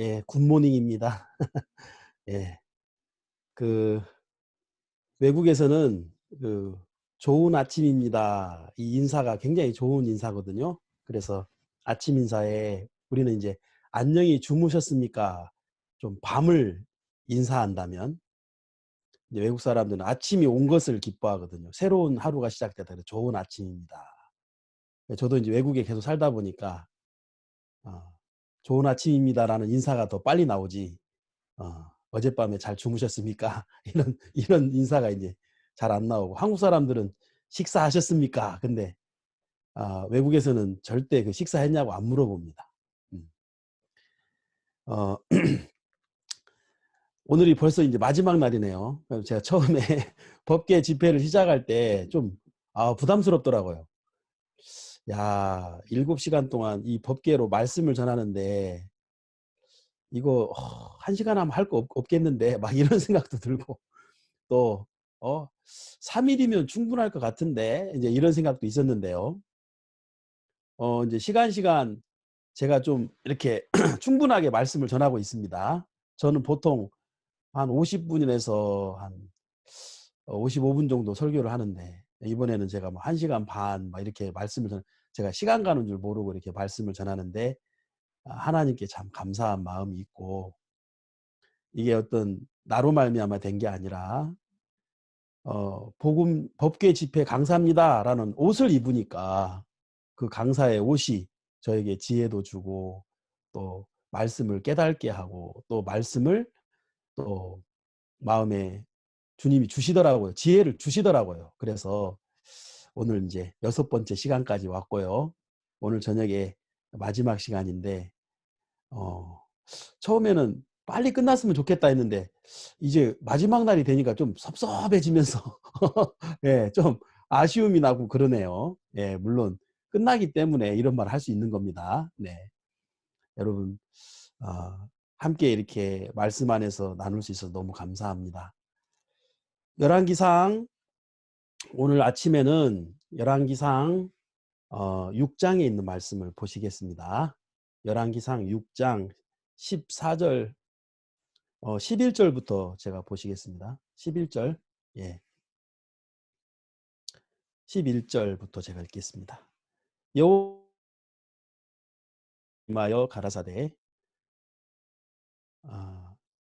예, 굿모닝입니다. 예, 그 외국에서는 좋은 아침입니다. 이 인사가 굉장히 좋은 인사거든요. 그래서 아침 인사에 우리는 이제 안녕히 주무셨습니까? 좀 밤을 인사한다면 이제 외국 사람들은 아침이 온 것을 기뻐하거든요. 새로운 하루가 시작되다. 좋은 아침입니다. 저도 이제 외국에 계속 살다 보니까 좋은 아침입니다라는 인사가 더 빨리 나오지. 어젯밤에 잘 주무셨습니까? 이런 인사가 이제 잘 안 나오고, 한국 사람들은 식사하셨습니까? 근데 외국에서는 절대 그 식사했냐고 안 물어봅니다. 어, 오늘이 벌써 이제 마지막 날이네요. 제가 처음에 법계 집회를 시작할 때 좀 부담스럽더라고요. 야, 7시간 동안 이 법계로 말씀을 전하는데 이거 1시간 하면 할 거 없겠는데 막 이런 생각도 들고, 또 3일이면 충분할 것 같은데 이제 이런 생각도 있었는데요. 이제 시간 제가 좀 이렇게 충분하게 말씀을 전하고 있습니다. 저는 보통 한 50분에서 한 55분 정도 설교를 하는데, 이번에는 제가 뭐 1시간 반 막 이렇게 제가 시간 가는 줄 모르고 이렇게 말씀을 전하는데, 하나님께 참 감사한 마음이 있고, 이게 어떤 나로 말미암아 된 게 아니라 복음 법궤 집회 강사입니다라는 옷을 입으니까 그 강사의 옷이 저에게 지혜도 주고, 또 말씀을 깨닫게 하고, 또 말씀을 또 마음에 주님이 주시더라고요. 지혜를 주시더라고요. 그래서 오늘 이제 6번째 시간까지 왔고요. 오늘 저녁에 마지막 시간인데, 어, 처음에는 빨리 끝났으면 좋겠다 했는데 이제 마지막 날이 되니까 좀 섭섭해지면서 예, 좀 아쉬움이 나고 그러네요. 예, 물론 끝나기 때문에 이런 말 할 수 있는 겁니다. 네, 여러분 함께 이렇게 말씀 안에서 나눌 수 있어서 너무 감사합니다. 열왕기상, 오늘 아침에는 열왕기상 6장에 있는 말씀을 보시겠습니다. 열왕기상 6장 14절 11절부터 제가 보시겠습니다. 11절, 예, 11절부터 제가 읽겠습니다. 여호와여 가라사대,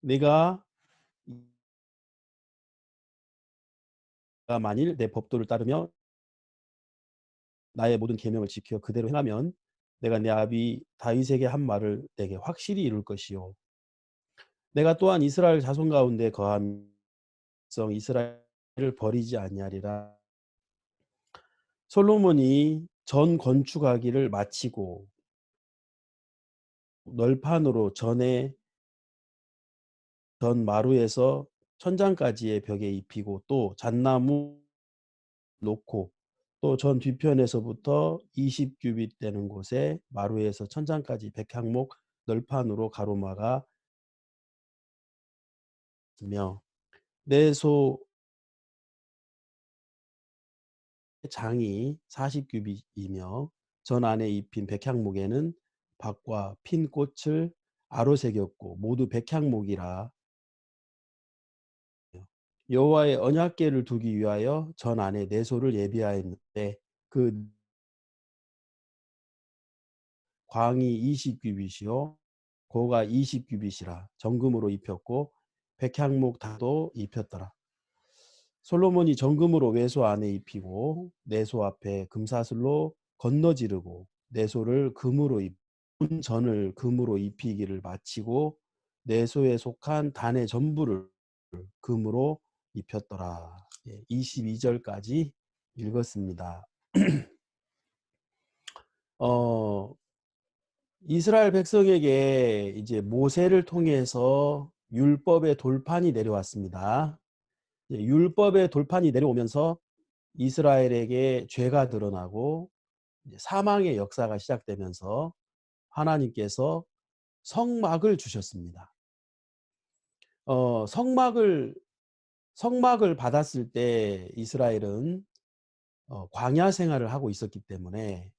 내가 만일 내 법도를 따르며 나의 모든 계명을 지켜 그대로 행하면 내가 내 아비 다윗에게 한 말을 내게 확실히 이룰 것이요, 내가 또한 이스라엘 자손 가운데 거한 성 이스라엘을 버리지 아니하리라. 솔로몬이 전 건축하기를 마치고 널판으로 전에 전 마루에서 천장까지의 벽에 입히고, 또 잣나무 놓고, 또 전 뒤편에서부터 20규빗 되는 곳에 마루에서 천장까지 백향목 널판으로 가로막아 며, 내소 장이 40규빗이며 전 안에 입힌 백향목에는 박과 핀 꽃을 아로새겼고 모두 백향목이라. 여호와의 언약궤를 두기 위하여 전 안에 내소를 예비하였는데 그 광이 20규빗이요 고가 20규빗이라 정금으로 입혔고 백향목 다도 입혔더라. 솔로몬이 정금으로 외소 안에 입히고 내소 앞에 금사슬로 건너지르고 내소를 금으로 온 전을 금으로 입히기를 마치고 내소에 속한 단의 전부를 금으로 입혔더라. 22절까지 읽었습니다. 어, 이스라엘 백성에게 이제 모세를 통해서 율법의 돌판이 내려왔습니다. 율법의 돌판이 내려오면서 이스라엘에게 죄가 드러나고 사망의 역사가 시작되면서 하나님께서 성막을 주셨습니다. 성막을 받았을 때 이스라엘은 광야 생활을 하고 있었기 때문에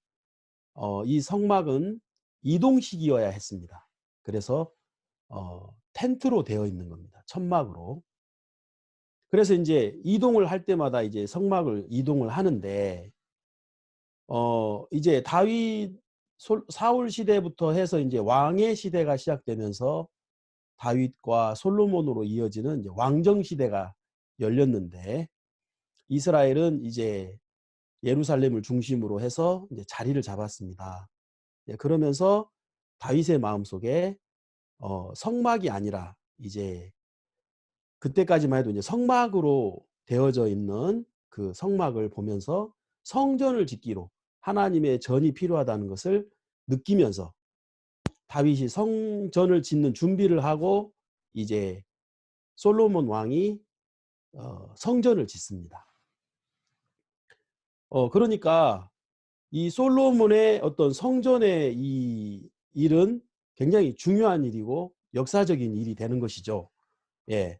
이 성막은 이동식이어야 했습니다. 그래서 텐트로 되어 있는 겁니다. 천막으로. 그래서 이제 이동을 할 때마다 이제 성막을 이동을 하는데 이제 다윗 사울 시대부터 해서 이제 왕의 시대가 시작되면서 다윗과 솔로몬으로 이어지는 이제 왕정 시대가 열렸는데 이스라엘은 이제 예루살렘을 중심으로 해서 이제 자리를 잡았습니다. 그러면서 다윗의 마음속에 성막이 아니라 이제 그때까지만 해도 이제 성막으로 되어져 있는 그 성막을 보면서 성전을 짓기로 하나님의 전이 필요하다는 것을 느끼면서 다윗이 성전을 짓는 준비를 하고 이제 솔로몬 왕이 성전을 짓습니다. 그러니까 이 솔로몬의 어떤 성전의 이 일은 굉장히 중요한 일이고 역사적인 일이 되는 것이죠. 예.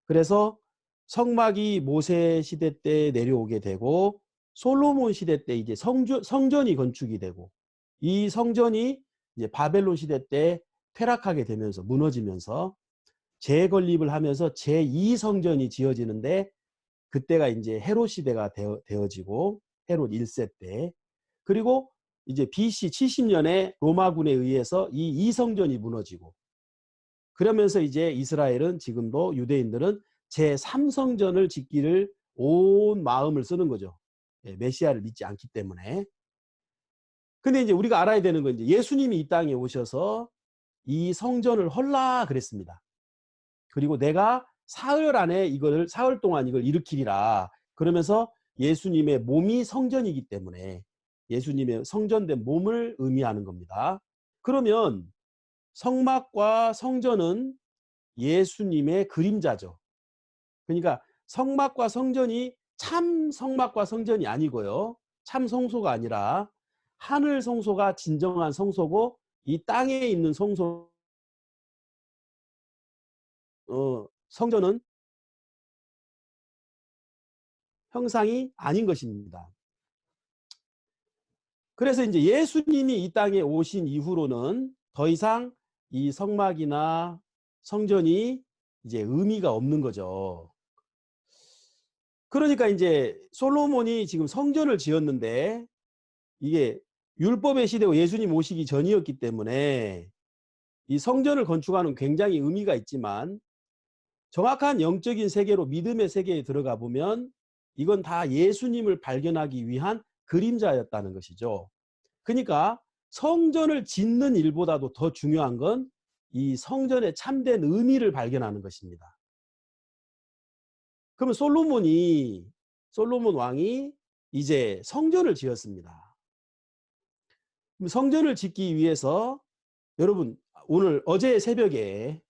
그래서 성막이 모세 시대 때 내려오게 되고 솔로몬 시대 때 이제 성전이 건축이 되고 이 성전이 이제 바벨론 시대 때 퇴락하게 되면서 무너지면서 재건립을 하면서 제2성전이 지어지는데 그때가 이제 헤롯 시대가 되어지고 헤롯 1세 때 그리고 이제 BC 70년에 로마군에 의해서 이 이성전이 무너지고 그러면서 이제 이스라엘은 지금도 유대인들은 제3성전을 짓기를 온 마음을 쓰는 거죠. 메시아를 믿지 않기 때문에. 근데 이제 우리가 알아야 되는 건 이제 예수님이 이 땅에 오셔서 이 성전을 헐라 그랬습니다. 그리고 내가 사흘 동안 이걸 일으키리라. 그러면서 예수님의 몸이 성전이기 때문에 예수님의 성전된 몸을 의미하는 겁니다. 그러면 성막과 성전은 예수님의 그림자죠. 그러니까 성막과 성전이 참 성막과 성전이 아니고요. 참 성소가 아니라 하늘 성소가 진정한 성소고 이 땅에 있는 성전은 형상이 아닌 것입니다. 그래서 이제 예수님이 이 땅에 오신 이후로는 더 이상 이 성막이나 성전이 이제 의미가 없는 거죠. 그러니까 이제 솔로몬이 지금 성전을 지었는데 이게 율법의 시대고 예수님 오시기 전이었기 때문에 이 성전을 건축하는 굉장히 의미가 있지만 정확한 영적인 세계로 믿음의 세계에 들어가 보면 이건 다 예수님을 발견하기 위한 그림자였다는 것이죠. 그러니까 성전을 짓는 일보다도 더 중요한 건 이 성전의 참된 의미를 발견하는 것입니다. 그러면 솔로몬 왕이 이제 성전을 지었습니다. 성전을 짓기 위해서 여러분 오늘 어제 새벽에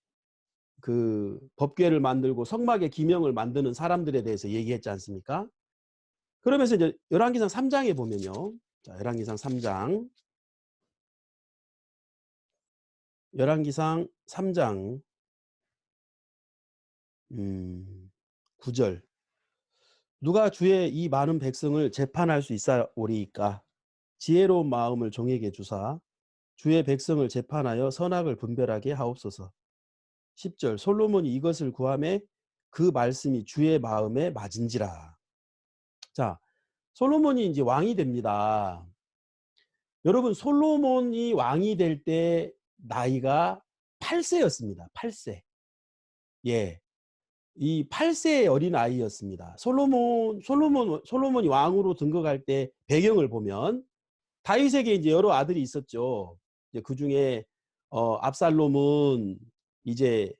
그 법궤를 만들고 성막의 기명을 만드는 사람들에 대해서 얘기했지 않습니까? 그러면서 이제 열왕기상 3장에 보면요. 자, 열왕기상 3장. 열왕기상 3장 9절. 누가 주의 이 많은 백성을 재판할 수 있사오리이까? 지혜로운 마음을 종에게 주사 주의 백성을 재판하여 선악을 분별하게 하옵소서. 10절. 솔로몬이 이것을 구하매 그 말씀이 주의 마음에 맞은지라. 자, 솔로몬이 이제 왕이 됩니다. 여러분 솔로몬이 왕이 될 때 나이가 8세였습니다. 8세. 예. 이 8세의 어린 아이였습니다. 솔로몬이 왕으로 등극할 때 배경을 보면 다윗에게 이제 여러 아들이 있었죠. 이제 그 중에 압살롬은 이제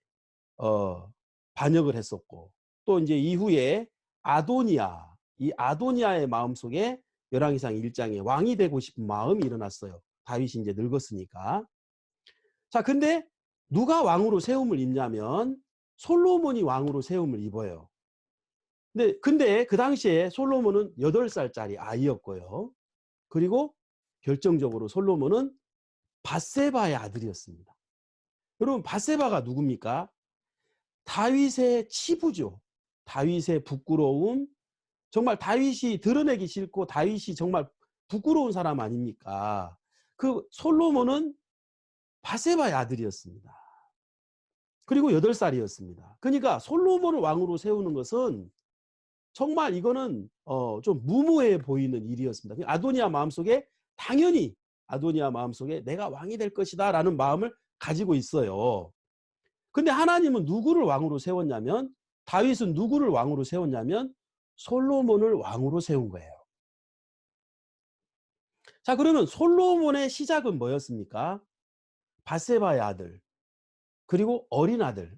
반역을 했었고 또 이제 이후에 이 아도니아의 마음속에 열왕기상 1장에 왕이 되고 싶은 마음이 일어났어요. 다윗이 이제 늙었으니까. 자, 근데 누가 왕으로 세움을 입냐면 솔로몬이 왕으로 세움을 입어요. 근데 그 당시에 솔로몬은 8살짜리 아이였고요. 그리고 결정적으로 솔로몬은 밧세바의 아들이었습니다. 여러분 밧세바가 누굽니까? 다윗의 치부죠. 다윗의 부끄러움, 정말 다윗이 드러내기 싫고 다윗이 정말 부끄러운 사람 아닙니까? 그 솔로몬은 밧세바의 아들이었습니다. 그리고 8살이었습니다. 그러니까 솔로몬을 왕으로 세우는 것은 정말 이거는 좀 무모해 보이는 일이었습니다. 아도니아 마음속에 당연히 아도니아 마음속에 내가 왕이 될 것이다 라는 마음을 가지고 있어요. 근데 하나님은 누구를 왕으로 세웠냐면, 다윗은 누구를 왕으로 세웠냐면 솔로몬을 왕으로 세운 거예요. 자, 그러면 솔로몬의 시작은 뭐였습니까? 밧세바의 아들, 그리고 어린 아들.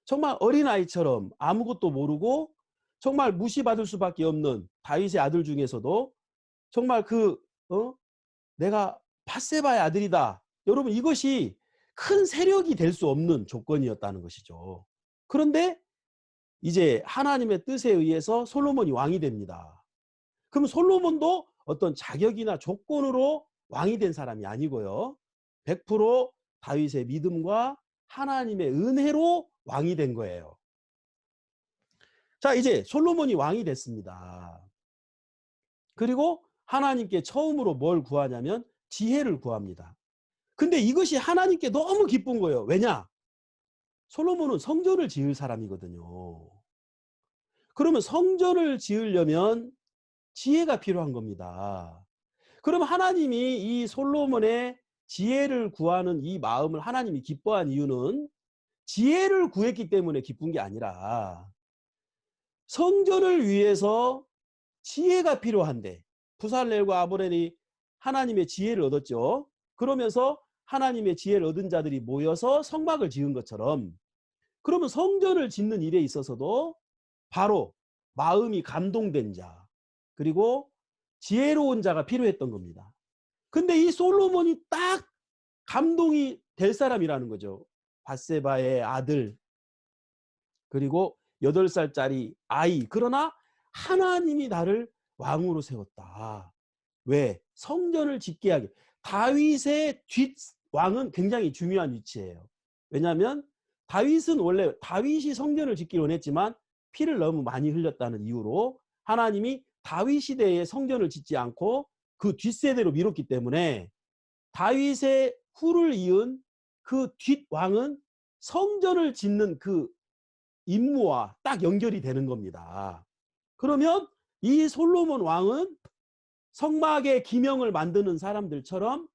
정말 어린아이처럼 아무것도 모르고 정말 무시받을 수밖에 없는 다윗의 아들 중에서도 정말 내가 밧세바의 아들이다. 여러분, 이것이 큰 세력이 될 수 없는 조건이었다는 것이죠. 그런데 이제 하나님의 뜻에 의해서 솔로몬이 왕이 됩니다. 그럼 솔로몬도 어떤 자격이나 조건으로 왕이 된 사람이 아니고요. 100% 다윗의 믿음과 하나님의 은혜로 왕이 된 거예요. 자, 이제 솔로몬이 왕이 됐습니다. 그리고 하나님께 처음으로 뭘 구하냐면 지혜를 구합니다. 근데 이것이 하나님께 너무 기쁜 거예요. 왜냐? 솔로몬은 성전을 지을 사람이거든요. 그러면 성전을 지으려면 지혜가 필요한 겁니다. 그럼 하나님이 이 솔로몬의 지혜를 구하는 이 마음을 하나님이 기뻐한 이유는 지혜를 구했기 때문에 기쁜 게 아니라 성전을 위해서 지혜가 필요한데, 부살렐과 아브넬이 하나님의 지혜를 얻었죠. 그러면서 하나님의 지혜를 얻은 자들이 모여서 성막을 지은 것처럼, 그러면 성전을 짓는 일에 있어서도 바로 마음이 감동된 자, 그리고 지혜로운 자가 필요했던 겁니다. 근데 이 솔로몬이 딱 감동이 될 사람이라는 거죠. 밧세바의 아들, 그리고 8살짜리 아이. 그러나 하나님이 나를 왕으로 세웠다. 왜? 성전을 짓게 하게. 다윗의 뒷왕은 굉장히 중요한 위치예요. 왜냐하면 다윗은 원래 다윗이 성전을 짓기를 원했지만 피를 너무 많이 흘렸다는 이유로 하나님이 다윗 시대에 성전을 짓지 않고 그 뒷세대로 미뤘기 때문에 다윗의 후를 이은 그 뒷왕은 성전을 짓는 그 임무와 딱 연결이 되는 겁니다. 그러면 이 솔로몬 왕은 성막의 기명을 만드는 사람들처럼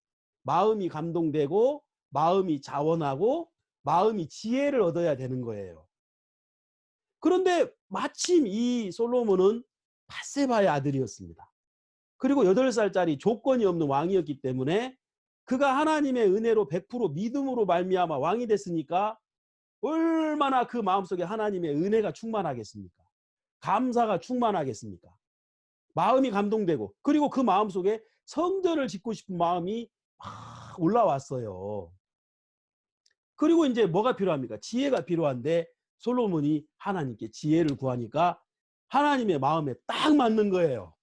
마음이 감동되고 마음이 자원하고 마음이 지혜를 얻어야 되는 거예요. 그런데 마침 이 솔로몬은 밧세바의 아들이었습니다. 그리고 8살짜리 조건이 없는 왕이었기 때문에 그가 하나님의 은혜로 100% 믿음으로 말미암아 왕이 됐으니까 얼마나 그 마음속에 하나님의 은혜가 충만하겠습니까? 감사가 충만하겠습니까? 마음이 감동되고, 그리고 그 마음속에 성전을 짓고 싶은 마음이 막 올라왔어요. 그리고 이제 뭐가 필요합니까? 지혜가 필요한데 솔로몬이 하나님께 지혜를 구하니까 하나님의 마음에 딱 맞는 거예요.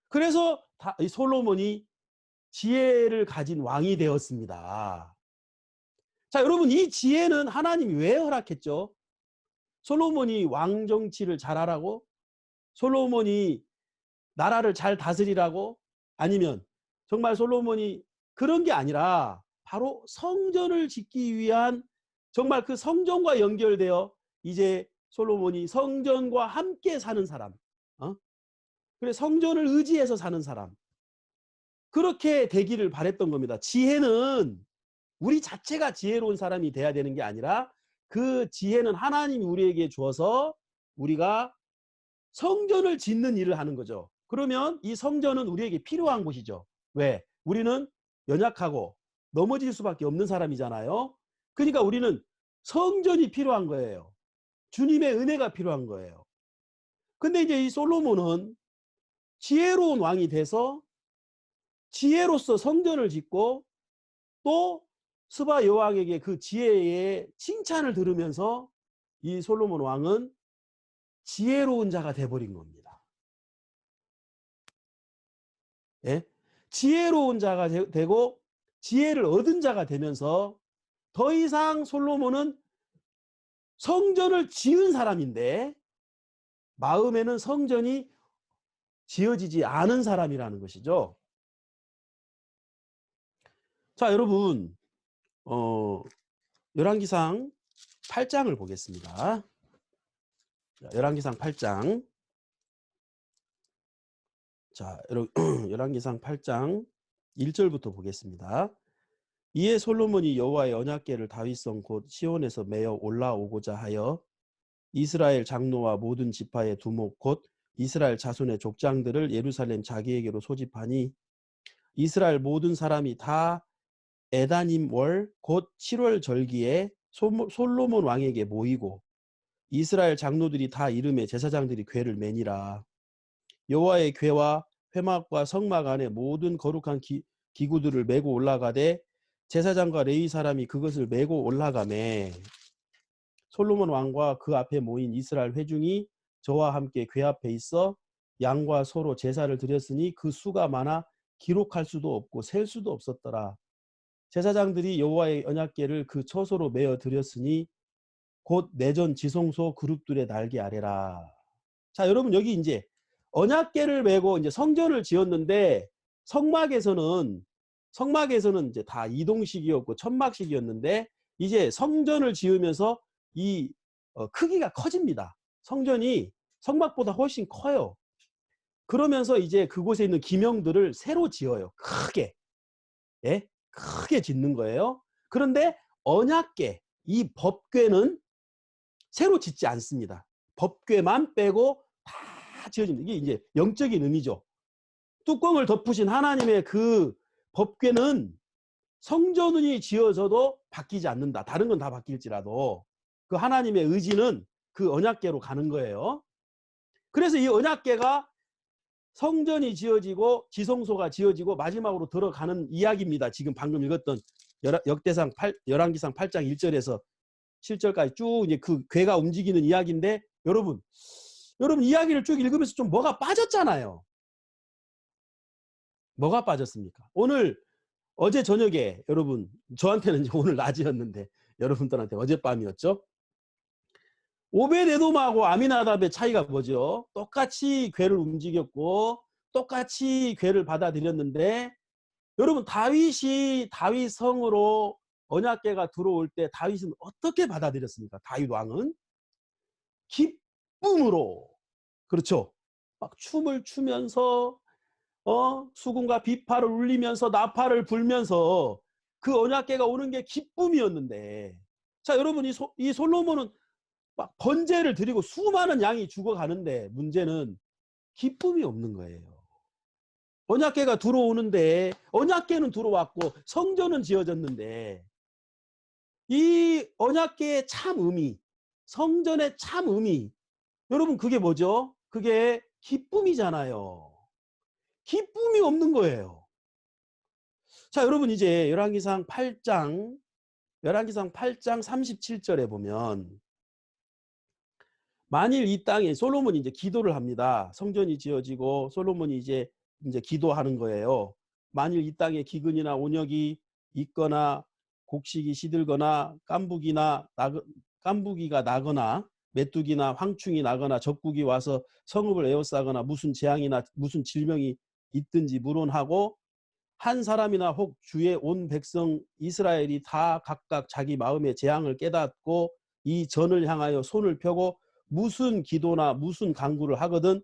그래서 이 솔로몬이 지혜를 가진 왕이 되었습니다. 자, 여러분, 이 지혜는 하나님이 왜 허락했죠? 솔로몬이 왕 정치를 잘하라고? 솔로몬이 나라를 잘 다스리라고? 아니면 정말 솔로몬이 그런 게 아니라 바로 성전을 짓기 위한, 정말 그 성전과 연결되어 이제 솔로몬이 성전과 함께 사는 사람, 그래, 성전을 의지해서 사는 사람, 그렇게 되기를 바랬던 겁니다. 지혜는 우리 자체가 지혜로운 사람이 돼야 되는 게 아니라 그 지혜는 하나님이 우리에게 주어서 우리가 성전을 짓는 일을 하는 거죠. 그러면 이 성전은 우리에게 필요한 곳이죠. 왜? 우리는 연약하고 넘어질 수밖에 없는 사람이잖아요. 그러니까 우리는 성전이 필요한 거예요. 주님의 은혜가 필요한 거예요. 근데 이제 이 솔로몬은 지혜로운 왕이 돼서 지혜로서 성전을 짓고 또 스바 여왕에게 그 지혜의 칭찬을 들으면서 이 솔로몬 왕은 지혜로운 자가 돼버린 겁니다. 예? 지혜로운 자가 되고 지혜를 얻은 자가 되면서 더 이상 솔로몬은 성전을 지은 사람인데 마음에는 성전이 지어지지 않은 사람이라는 것이죠. 자, 여러분, 열왕기상 8장을 보겠습니다. 열왕기상 8장. 자, 열왕기상 8장 1절부터 보겠습니다. 이에 솔로몬이 여호와의 언약궤를 다윗성 곧 시온에서 메어 올라오고자 하여 이스라엘 장로와 모든 지파의 두목 곧 이스라엘 자손의 족장들을 예루살렘 자기에게로 소집하니 이스라엘 모든 사람이 다 에다님 월 곧 7월 절기에 솔로몬 왕에게 모이고 이스라엘 장로들이 다 이름에 제사장들이 궤를 매니라. 여호와의 궤와 회막과 성막 안에 모든 거룩한 기구들을 메고 올라가되 제사장과 레위 사람이 그것을 메고 올라가매 솔로몬 왕과 그 앞에 모인 이스라엘 회중이 저와 함께 궤 앞에 있어 양과 소로 제사를 드렸으니 그 수가 많아 기록할 수도 없고 셀 수도 없었더라. 제사장들이 여호와의 언약궤를 그 처소로 메어 드렸으니 곧 내전 지성소 그룹들의 날개 아래라. 자, 여러분 여기 이제 언약궤를 메고 이제 성전을 지었는데 성막에서는 이제 다 이동식이었고 천막식이었는데 이제 성전을 지으면서 이 크기가 커집니다. 성전이 성막보다 훨씬 커요. 그러면서 이제 그곳에 있는 기명들을 새로 지어요. 크게. 예? 크게 짓는 거예요. 그런데 언약궤, 이 법궤는 새로 짓지 않습니다. 법궤만 빼고 다 지어집니다. 이게 이제 영적인 의미죠. 뚜껑을 덮으신 하나님의 그 법궤는 성전이 지어져도 바뀌지 않는다. 다른 건 다 바뀔지라도 그 하나님의 의지는 그 언약궤로 가는 거예요. 그래서 이 언약궤가 성전이 지어지고 지성소가 지어지고 마지막으로 들어가는 이야기입니다. 지금 방금 읽었던 열왕기상 8장 1절에서 7절까지 쭉 이제 그 궤가 움직이는 이야기인데 여러분 이야기를 쭉 읽으면서 좀 뭐가 빠졌잖아요. 뭐가 빠졌습니까? 어제 저녁에 여러분 저한테는 이제 오늘 낮이었는데 여러분들한테 어젯밤이었죠. 오벳에돔하고 아미나답의 차이가 뭐죠? 똑같이 궤를 움직였고 똑같이 궤를 받아들였는데 여러분 다윗 성으로 언약궤가 들어올 때 다윗은 어떻게 받아들였습니까? 다윗 왕은 기쁨으로. 그렇죠. 막 춤을 추면서 수금과 비파를 울리면서 나팔을 불면서 그 언약궤가 오는 게 기쁨이었는데 자 여러분 이 솔로몬은 막 번제를 드리고 수많은 양이 죽어가는데 문제는 기쁨이 없는 거예요. 언약궤가 들어오는데 언약궤는 들어왔고 성전은 지어졌는데 이 언약궤의 참 의미, 성전의 참 의미 여러분 그게 뭐죠? 그게 기쁨이잖아요. 기쁨이 없는 거예요. 자 여러분 이제 열왕기상 8장 37절에 보면 만일 이 땅에 솔로몬이 이제 기도를 합니다. 성전이 지어지고 솔로몬이 이제 기도하는 거예요. 만일 이 땅에 기근이나 온역이 있거나 곡식이 시들거나 깐부기가 나거나 메뚜기나 황충이 나거나 적국이 와서 성읍을 에워싸거나 무슨 재앙이나 무슨 질병이 있든지 물론하고 한 사람이나 혹 주의 온 백성 이스라엘이 다 각각 자기 마음의 재앙을 깨닫고 이 전을 향하여 손을 펴고 무슨 기도나 무슨 간구를 하거든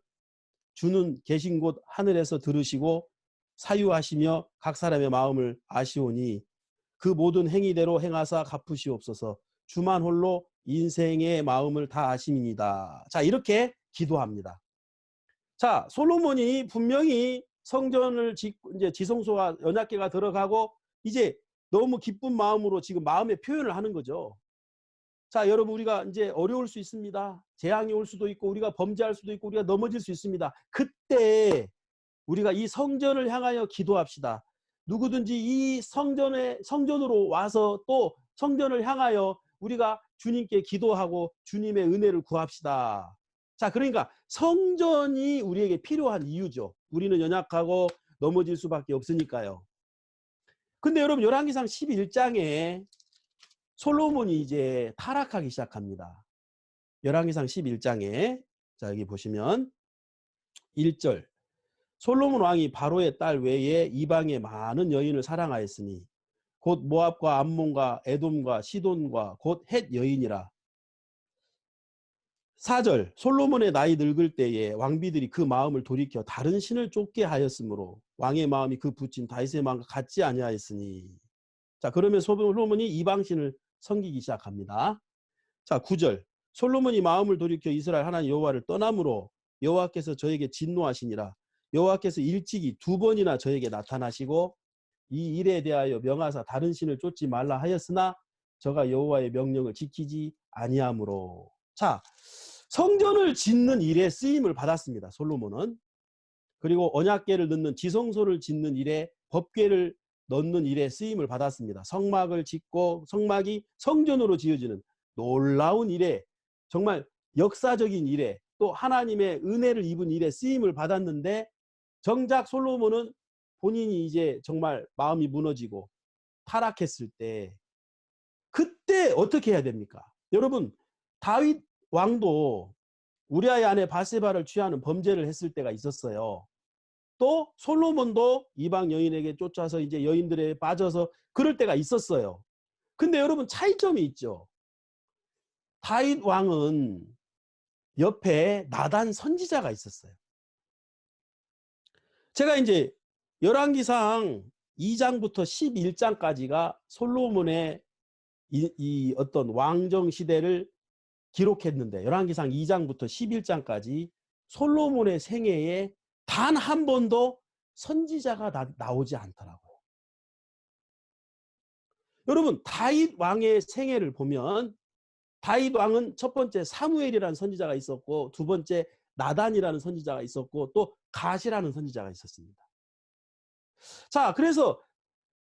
주는 계신 곳 하늘에서 들으시고 사유하시며 각 사람의 마음을 아시오니 그 모든 행위대로 행하사 갚으시옵소서. 주만 홀로 인생의 마음을 다 아심이니다. 자 이렇게 기도합니다. 자 솔로몬이 분명히 성전을 짓고 이제 지성소가 언약궤가 들어가고 이제 너무 기쁜 마음으로 지금 마음의 표현을 하는 거죠. 자 여러분 우리가 이제 어려울 수 있습니다. 재앙이 올 수도 있고 우리가 범죄할 수도 있고 우리가 넘어질 수 있습니다. 그때 우리가 이 성전을 향하여 기도합시다. 누구든지 이 성전으로 와서 또 성전을 향하여 우리가 주님께 기도하고 주님의 은혜를 구합시다. 자 그러니까 성전이 우리에게 필요한 이유죠. 우리는 연약하고 넘어질 수밖에 없으니까요. 근데 여러분 열왕기상 11장에 솔로몬이 이제 타락하기 시작합니다. 열왕기상 11장에 자 여기 보시면 1절 솔로몬 왕이 바로의 딸 외에 이방의 많은 여인을 사랑하였으니 곧 모압과 암몬과 에돔과 시돈과 곧 헷 여인이라. 4절 솔로몬의 나이 늙을 때에 왕비들이 그 마음을 돌이켜 다른 신을 쫓게 하였으므로 왕의 마음이 그 붙인 다윗의 마음과 같지 아니하였으니. 자, 그러면 솔로몬이 이방신을 섬기기 시작합니다. 자, 9절 솔로몬이 마음을 돌이켜 이스라엘 하나님 여호와를 떠남으로 여호와께서 저에게 진노하시니라. 여호와께서 일찍이 2번이나 저에게 나타나시고 이 일에 대하여 명하사 다른 신을 쫓지 말라 하였으나 저가 여호와의 명령을 지키지 아니하므로. 자, 성전을 짓는 일에 쓰임을 받았습니다. 솔로몬은. 그리고 언약궤를 넣는 지성소를 짓는 일에 법궤를 넣는 일에 쓰임을 받았습니다. 성막을 짓고 성막이 성전으로 지어지는 놀라운 일에, 정말 역사적인 일에, 또 하나님의 은혜를 입은 일에 쓰임을 받았는데, 정작 솔로몬은 본인이 이제 정말 마음이 무너지고 타락했을 때, 그때 어떻게 해야 됩니까? 여러분, 다윗 왕도 우리아의 아내 바세바를 취하는 범죄를 했을 때가 있었어요. 또 솔로몬도 이방 여인에게 쫓아서 이제 여인들에 빠져서 그럴 때가 있었어요. 근데 여러분, 차이점이 있죠. 다윗 왕은 옆에 나단 선지자가 있었어요. 제가 이제 열왕기상 2장부터 11장까지가 솔로몬의 이 어떤 왕정 시대를 기록했는데, 열왕기상 2장부터 11장까지 솔로몬의 생애에 단 한 번도 선지자가 나오지 않더라고요. 여러분, 다윗 왕의 생애를 보면 다윗 왕은 첫 번째 사무엘이라는 선지자가 있었고, 두 번째 나단이라는 선지자가 있었고, 또 갓이라는 선지자가 있었습니다. 자, 그래서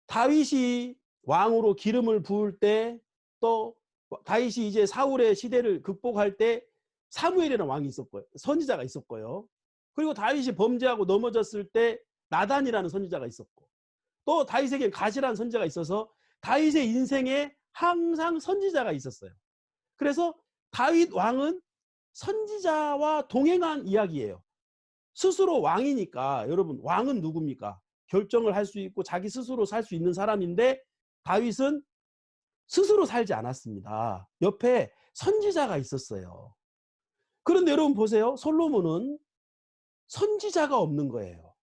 다윗이 왕으로 기름을 부을 때, 또 다윗이 이제 사울의 시대를 극복할 때 사무엘이라는 왕이 있었고요. 선지자가 있었고요. 그리고 다윗이 범죄하고 넘어졌을 때 나단이라는 선지자가 있었고, 또 다윗에게 갓이라는 선지자가 있어서 다윗의 인생에 항상 선지자가 있었어요. 그래서 다윗 왕은 선지자와 동행한 이야기예요. 스스로 왕이니까. 여러분, 왕은 누굽니까? 결정을 할 수 있고 자기 스스로 살 수 있는 사람인데, 다윗은 스스로 살지 않았습니다. 옆에 선지자가 있었어요. 그런데 여러분 보세요. 솔로몬은 선지자가 없는 거예요.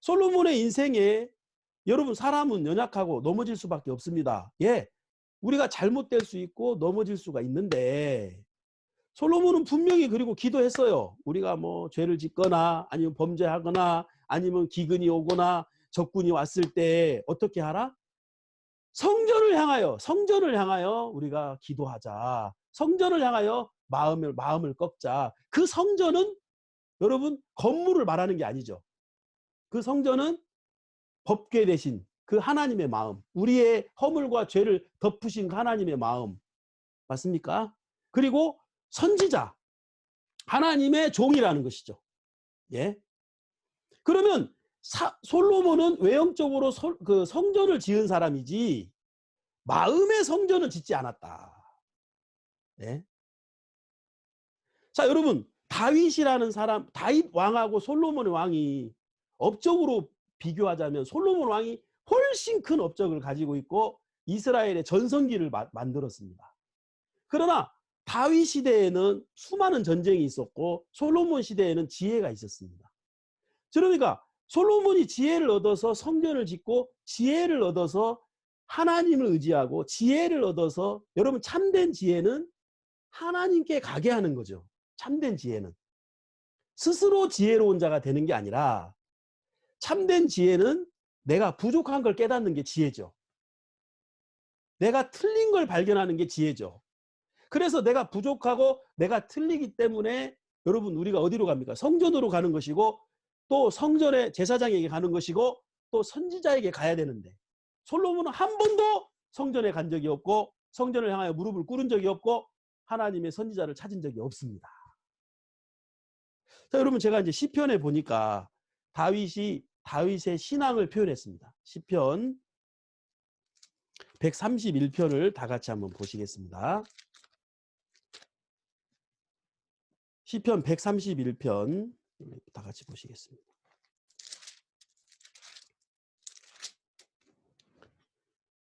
솔로몬의 인생에, 여러분, 사람은 연약하고 넘어질 수밖에 없습니다. 예, 우리가 잘못될 수 있고 넘어질 수가 있는데, 솔로몬은 분명히 그리고 기도했어요. 우리가 뭐 죄를 짓거나 아니면 범죄하거나 아니면 기근이 오거나 적군이 왔을 때 어떻게 하라? 성전을 향하여 우리가 기도하자. 성전을 향하여 마음을 꺾자. 그 성전은 여러분 건물을 말하는 게 아니죠. 그 성전은 법궤 대신 그 하나님의 마음, 우리의 허물과 죄를 덮으신 하나님의 마음, 맞습니까? 그리고 선지자, 하나님의 종이라는 것이죠. 예. 그러면 솔로몬은 외형적으로 그 성전을 지은 사람이지 마음의 성전은 짓지 않았다. 예. 자, 여러분, 다윗이라는 사람, 다윗 왕하고 솔로몬 왕이 업적으로 비교하자면 솔로몬 왕이 훨씬 큰 업적을 가지고 있고 이스라엘의 전성기를 만들었습니다. 그러나 다윗 시대에는 수많은 전쟁이 있었고 솔로몬 시대에는 지혜가 있었습니다. 그러니까 솔로몬이 지혜를 얻어서 성전을 짓고 지혜를 얻어서 하나님을 의지하고 지혜를 얻어서, 여러분, 참된 지혜는 하나님께 가게 하는 거죠. 참된 지혜는 스스로 지혜로운 자가 되는 게 아니라, 참된 지혜는 내가 부족한 걸 깨닫는 게 지혜죠. 내가 틀린 걸 발견하는 게 지혜죠. 그래서 내가 부족하고 내가 틀리기 때문에 여러분, 우리가 어디로 갑니까? 성전으로 가는 것이고, 또 성전의 제사장에게 가는 것이고, 또 선지자에게 가야 되는데, 솔로몬은 한 번도 성전에 간 적이 없고 성전을 향하여 무릎을 꿇은 적이 없고 하나님의 선지자를 찾은 적이 없습니다. 자, 여러분, 제가 이제 시편에 보니까 다윗의 신앙을 표현했습니다. 시편 131편을 다 같이 한번 보시겠습니다. 시편 131편 다 같이 보시겠습니다.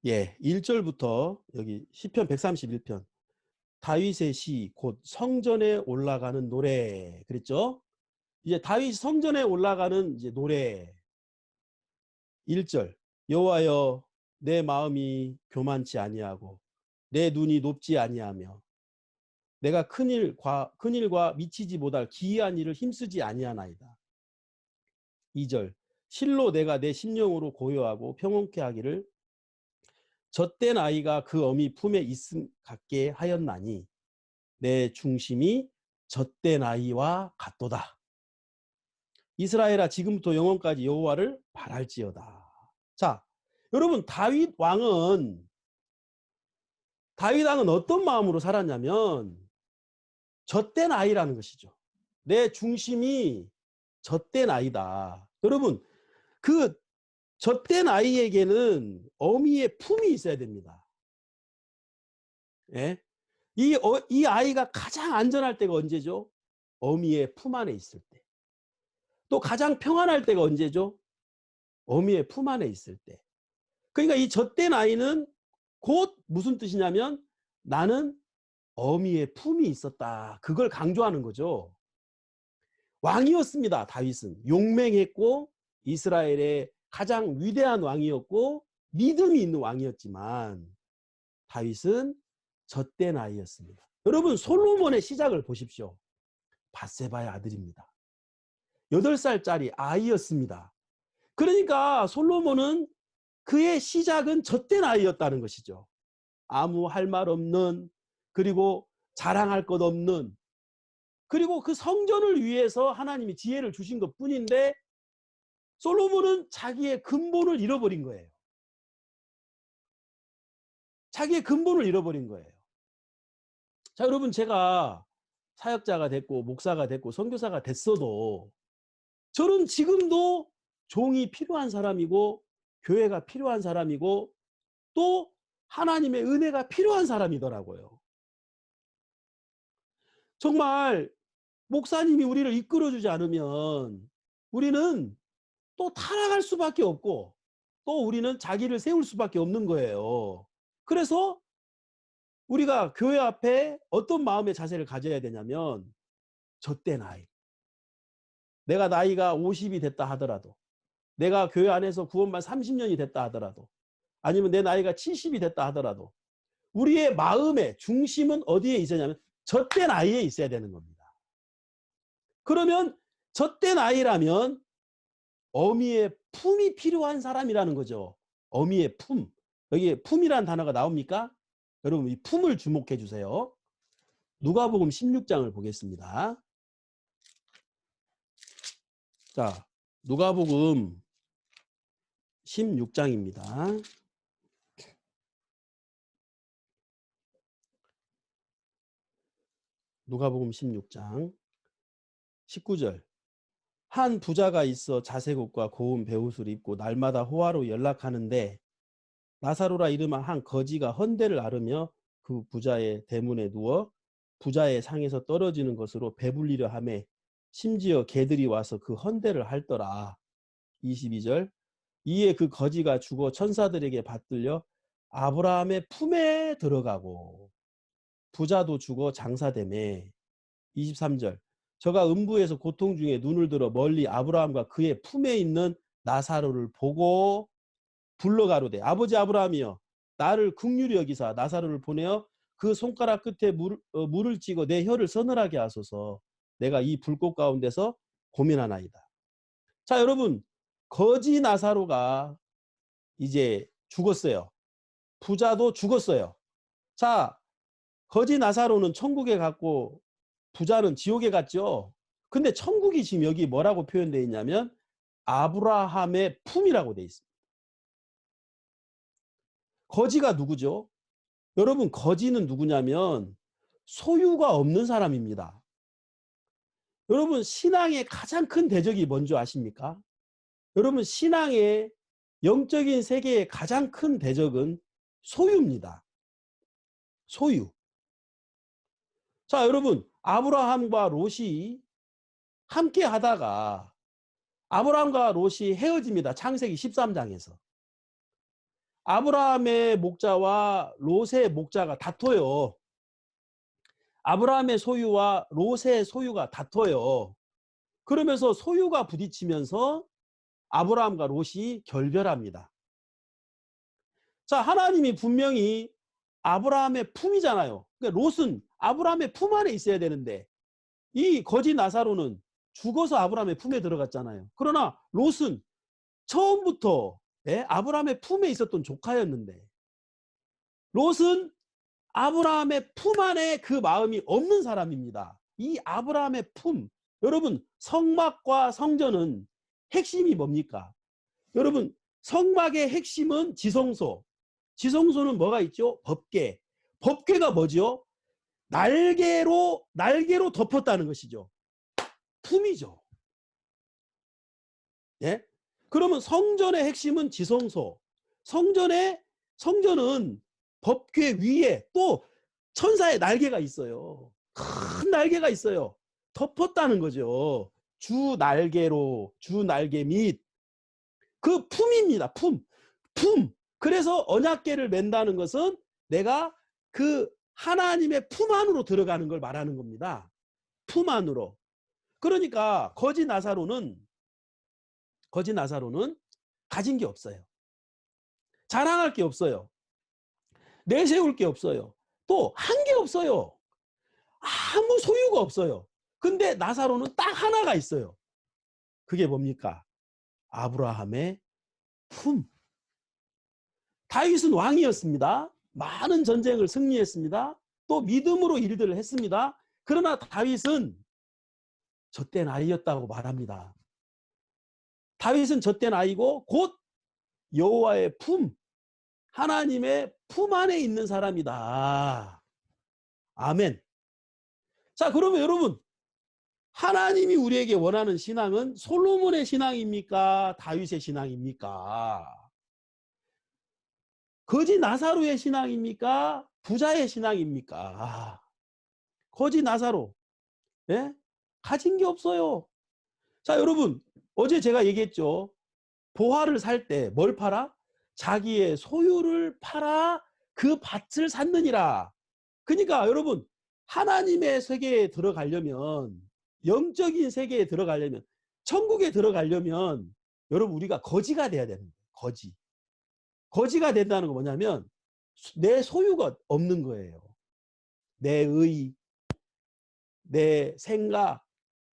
예, 1절부터 여기 시편 131편 다윗의 시 곧 성전에 올라가는 노래 그랬죠? 이제 다윗 성전에 올라가는 이제 노래 1절 여호와여 내 마음이 교만치 아니하고 내 눈이 높지 아니하며 내가 큰일과 미치지 못할 기이한 일을 힘쓰지 아니하나이다. 2절 실로 내가 내 심령으로 고요하고 평온케 하기를 젖된 아이가 그 어미 품에 있음 같게 하였나니 내 중심이 젖된 아이와 같도다. 이스라엘아 지금부터 영원까지 여호와를 바랄지어다. 자, 여러분 다윗 왕은 어떤 마음으로 살았냐면 젖된 아이라는 것이죠. 내 중심이 젖된 아이다. 여러분 그 젖된 아이에게는 어미의 품이 있어야 됩니다. 예? 이 아이가 가장 안전할 때가 언제죠? 어미의 품 안에 있을 때. 또 가장 평안할 때가 언제죠? 어미의 품 안에 있을 때. 그러니까 이 젖된 아이는 곧 무슨 뜻이냐면 나는 어미의 품이 있었다. 그걸 강조하는 거죠. 왕이었습니다. 다윗은. 용맹했고 이스라엘의 가장 위대한 왕이었고 믿음이 있는 왕이었지만 다윗은 젖된 아이였습니다. 여러분 솔로몬의 시작을 보십시오. 밧세바의 아들입니다. 8살짜리 아이였습니다. 그러니까 솔로몬은 그의 시작은 젖된 아이였다는 것이죠. 아무 할 말 없는 그리고 자랑할 것 없는 그리고 그 성전을 위해서 하나님이 지혜를 주신 것뿐인데 솔로몬은 자기의 근본을 잃어버린 거예요. 자기의 근본을 잃어버린 거예요. 자, 여러분 제가 사역자가 됐고 목사가 됐고 선교사가 됐어도 저는 지금도 종이 필요한 사람이고 교회가 필요한 사람이고 또 하나님의 은혜가 필요한 사람이더라고요. 정말 목사님이 우리를 이끌어주지 않으면 우리는 또 타락할 수밖에 없고 또 우리는 자기를 세울 수밖에 없는 거예요. 그래서 우리가 교회 앞에 어떤 마음의 자세를 가져야 되냐면 젖된 아이. 내가 나이가 50이 됐다 하더라도 내가 교회 안에서 구원만 30년이 됐다 하더라도 아니면 내 나이가 70이 됐다 하더라도 우리의 마음의 중심은 어디에 있어야냐면 젖된 아이에 있어야 되는 겁니다. 그러면 젖된 아이라면 어미의 품이 필요한 사람이라는 거죠. 어미의 품. 여기에 품이라는 단어가 나옵니까? 여러분 이 품을 주목해 주세요. 누가복음 16장을 보겠습니다. 자, 누가복음 16장입니다. 누가복음 16장 19절 한 부자가 있어 자색옷과 고운 베옷을 입고 날마다 호화로 연락하는데 나사로라 이름한 한 거지가 헌대를 앓으며 그 부자의 대문에 누워 부자의 상에서 떨어지는 것으로 배불리려 하매 심지어 개들이 와서 그 헌대를 핥더라. 22절 이에 그 거지가 죽어 천사들에게 받들려 아브라함의 품에 들어가고 부자도 죽어 장사되매 23절 저가 음부에서 고통 중에 눈을 들어 멀리 아브라함과 그의 품에 있는 나사로를 보고 불러가로되 아버지 아브라함이여 나를 긍휼히 여기사 나사로를 보내어 그 손가락 끝에 물을 찍어 내 혀를 서늘하게 하소서 내가 이 불꽃 가운데서 고민하나이다. 자 여러분 거지 나사로가 이제 죽었어요. 부자도 죽었어요. 자 거지 나사로는 천국에 갔고 부자는 지옥에 갔죠. 근데 천국이 지금 여기 뭐라고 표현되어 있냐면 아브라함의 품이라고 되어 있습니다. 거지가 누구죠? 여러분 거지는 누구냐면 소유가 없는 사람입니다. 여러분 신앙의 가장 큰 대적이 뭔지 아십니까? 여러분 신앙의 영적인 세계의 가장 큰 대적은 소유입니다. 소유. 자 여러분 아브라함과 롯이 함께 하다가 아브라함과 롯이 헤어집니다. 창세기 13장에서. 아브라함의 목자와 롯의 목자가 다퉈요. 아브라함의 소유와 롯의 소유가 다퉈요. 그러면서 소유가 부딪히면서 아브라함과 롯이 결별합니다. 자, 하나님이 분명히 아브라함의 품이잖아요. 그러니까 롯은 아브라함의 품 안에 있어야 되는데 이 거지 나사로는 죽어서 아브라함의 품에 들어갔잖아요. 그러나 롯은 처음부터 아브라함의 품에 있었던 조카였는데 롯은 아브라함의 품 안에 그 마음이 없는 사람입니다. 이 아브라함의 품, 여러분 성막과 성전은 핵심이 뭡니까? 여러분 성막의 핵심은 지성소, 지성소는 뭐가 있죠? 법궤. 법궤가 뭐죠? 날개로 덮었다는 것이죠. 품이죠. 예? 그러면 성전의 핵심은 지성소. 성전은 법궤 위에 또 천사의 날개가 있어요. 큰 날개가 있어요. 덮었다는 거죠. 주 날개 및 그 품입니다. 품. 그래서 언약궤를 맨다는 것은 내가 그 하나님의 품 안으로 들어가는 걸 말하는 겁니다. 품 안으로. 그러니까 거지 나사로는 가진 게 없어요. 자랑할 게 없어요. 내세울 게 없어요. 또 한 게 없어요. 아무 소유가 없어요. 근데 나사로는 딱 하나가 있어요. 그게 뭡니까? 아브라함의 품. 다윗은 왕이었습니다. 많은 전쟁을 승리했습니다. 또 믿음으로 일들을 했습니다. 그러나 다윗은 젖된 아이였다고 말합니다. 다윗은 젖된 아이고 곧 여호와의 품, 하나님의 품 안에 있는 사람이다. 아멘. 자, 그러면 여러분, 하나님이 우리에게 원하는 신앙은 솔로몬의 신앙입니까? 다윗의 신앙입니까? 거지 나사로의 신앙입니까? 부자의 신앙입니까? 거지 나사로. 예? 가진 게 없어요. 자, 여러분, 어제 제가 얘기했죠. 보화를 살 때 뭘 팔아? 자기의 소유를 팔아 그 밭을 샀느니라. 그러니까 여러분, 하나님의 세계에 들어가려면, 영적인 세계에 들어가려면, 천국에 들어가려면 여러분 우리가 거지가 돼야 되는 거예요. 거지가 된다는 건 뭐냐면 내 소유가 없는 거예요. 내 의, 내 생각,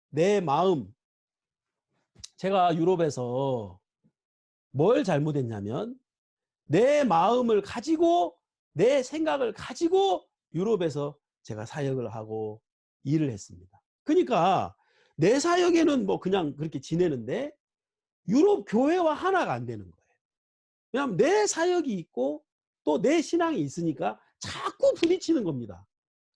내 마음. 제가 유럽에서 뭘 잘못했냐면 내 마음을 가지고 내 생각을 가지고 유럽에서 제가 사역을 하고 일을 했습니다. 그러니까 내 사역에는 뭐 그냥 그렇게 지내는데 유럽 교회와 하나가 안 되는 거예요. 왜냐하면 내 사역이 있고 또 내 신앙이 있으니까 자꾸 부딪히는 겁니다.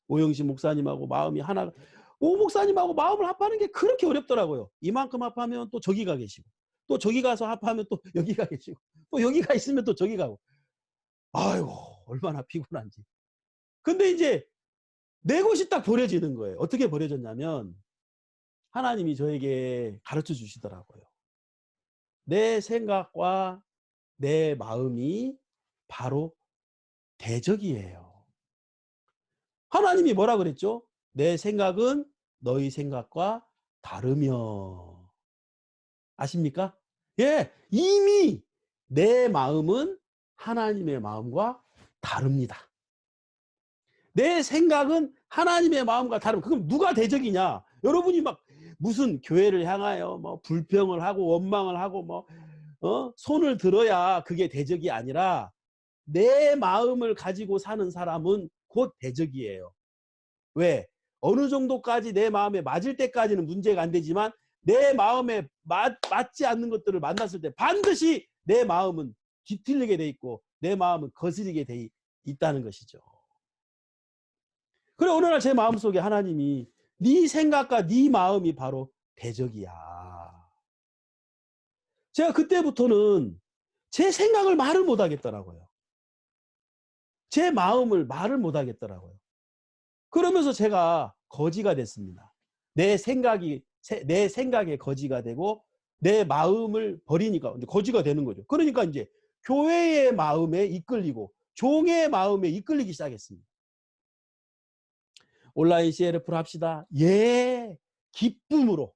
오영신 목사님하고 마음이 하나, 오 목사님하고 마음을 합하는 게 그렇게 어렵더라고요. 이만큼 합하면 또 저기가 계시고 또 저기 가서 합하면 또 여기가 계시고 또 여기가 있으면 또 저기 가고. 아이고 얼마나 피곤한지. 근데 이제 내 것이 딱 버려지는 거예요. 어떻게 버려졌냐면 하나님이 저에게 가르쳐 주시더라고요. 내 생각과 내 마음이 바로 대적이에요. 하나님이 뭐라 그랬죠? 내 생각은 너희 생각과 다르며. 아십니까? 예, 이미 내 마음은 하나님의 마음과 다릅니다. 내 생각은 하나님의 마음과 다릅니다. 그럼 누가 대적이냐? 여러분이 막 무슨 교회를 향하여 뭐 불평을 하고 원망을 하고 뭐 손을 들어야 그게 대적이 아니라 내 마음을 가지고 사는 사람은 곧 대적이에요. 왜? 어느 정도까지 내 마음에 맞을 때까지는 문제가 안 되지만 내 마음에 맞지 않는 것들을 만났을 때 반드시 내 마음은 뒤틀리게 돼 있고 내 마음은 거스리게 돼 있다는 것이죠. 그래 어느 날 제 마음속에 하나님이 네 생각과 네 마음이 바로 대적이야. 제가 그때부터는 제 생각을 말을 못 하겠더라고요. 제 마음을 말을 못 하겠더라고요. 그러면서 제가 거지가 됐습니다. 내 생각의 거지가 되고 내 마음을 버리니까 거지가 되는 거죠. 그러니까 이제 교회의 마음에 이끌리고 종의 마음에 이끌리기 시작했습니다. 온라인 CLF를 합시다. 예. 기쁨으로.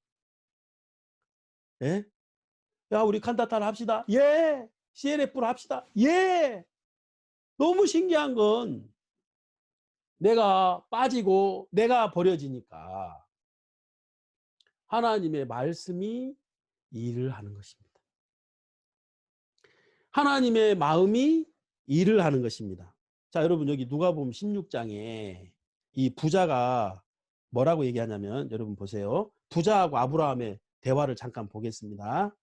예? 야, 우리 칸타타를 합시다. 예. CLF를 합시다. 예. 너무 신기한 건 내가 빠지고 내가 버려지니까 하나님의 말씀이 일을 하는 것입니다. 하나님의 마음이 일을 하는 것입니다. 자, 여러분 여기 누가복음 16장에 이 부자가 뭐라고 얘기하냐면 여러분 보세요. 부자하고 아브라함의 대화를 잠깐 보겠습니다.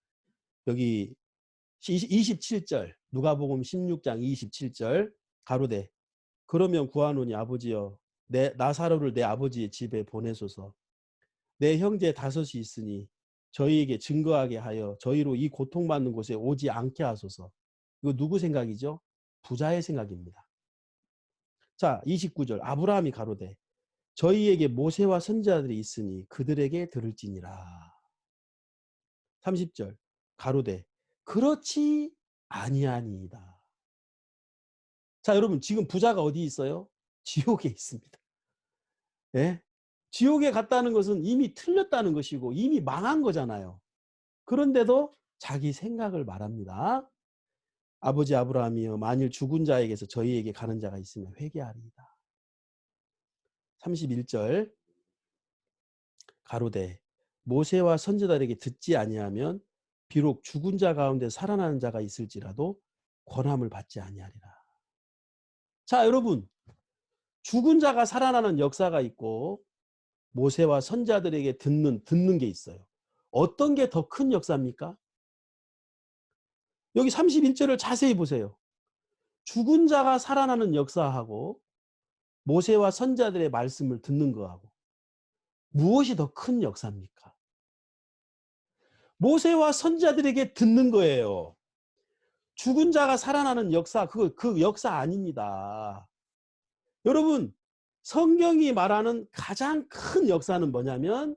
여기 27절 누가복음 16장 27절 가로되 그러면 구하노니 아버지여 나사로를 내 아버지의 집에 보내소서. 내 형제 다섯이 있으니 저희에게 증거하게 하여 저희로 이 고통받는 곳에 오지 않게 하소서. 이거 누구 생각이죠? 부자의 생각입니다. 자, 29절 아브라함이 가로되 저희에게 모세와 선지자들이 있으니 그들에게 들을지니라. 30절 가로되 그렇지 아니하니이다. 자, 여러분 지금 부자가 어디 있어요? 지옥에 있습니다. 예? 지옥에 갔다는 것은 이미 틀렸다는 것이고 이미 망한 거잖아요. 그런데도 자기 생각을 말합니다. 아버지 아브라함이여 만일 죽은 자에게서 저희에게 가는 자가 있으면 회개하리이다. 31절 가로되 모세와 선지자들에게 듣지 아니하면 비록 죽은 자 가운데 살아나는 자가 있을지라도 권함을 받지 아니하리라. 자, 여러분 죽은 자가 살아나는 역사가 있고 모세와 선지자들에게 듣는 게 있어요. 어떤 게 더 큰 역사입니까? 여기 31절을 자세히 보세요. 죽은 자가 살아나는 역사하고 모세와 선지자들의 말씀을 듣는 거하고 무엇이 더 큰 역사입니까? 모세와 선지자들에게 듣는 거예요. 죽은 자가 살아나는 역사, 그 역사 아닙니다. 여러분, 성경이 말하는 가장 큰 역사는 뭐냐면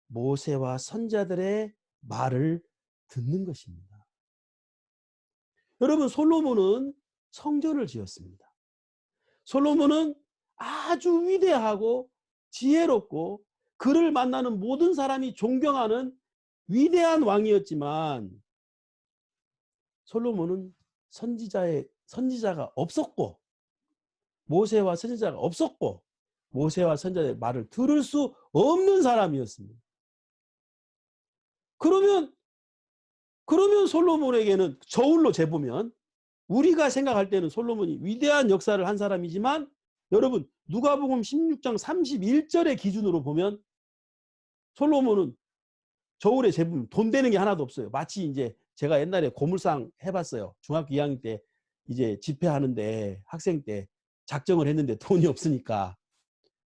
모세와 선지자들의 말을 듣는 것입니다. 여러분, 솔로몬은 성전을 지었습니다. 솔로몬은 아주 위대하고 지혜롭고 그를 만나는 모든 사람이 존경하는 위대한 왕이었지만 솔로몬은 선지자가 없었고 모세와 선지자가 없었고 모세와 선지자의 말을 들을 수 없는 사람이었습니다. 그러면 솔로몬에게는 저울로 재보면 우리가 생각할 때는 솔로몬이 위대한 역사를 한 사람이지만 여러분 누가복음 16장 31절의 기준으로 보면 솔로몬은 저울에 재보면 돈 되는 게 하나도 없어요. 마치 이제 제가 옛날에 고물상 해봤어요. 중학교 2학년 때 이제 집회하는데 학생 때 작정을 했는데 돈이 없으니까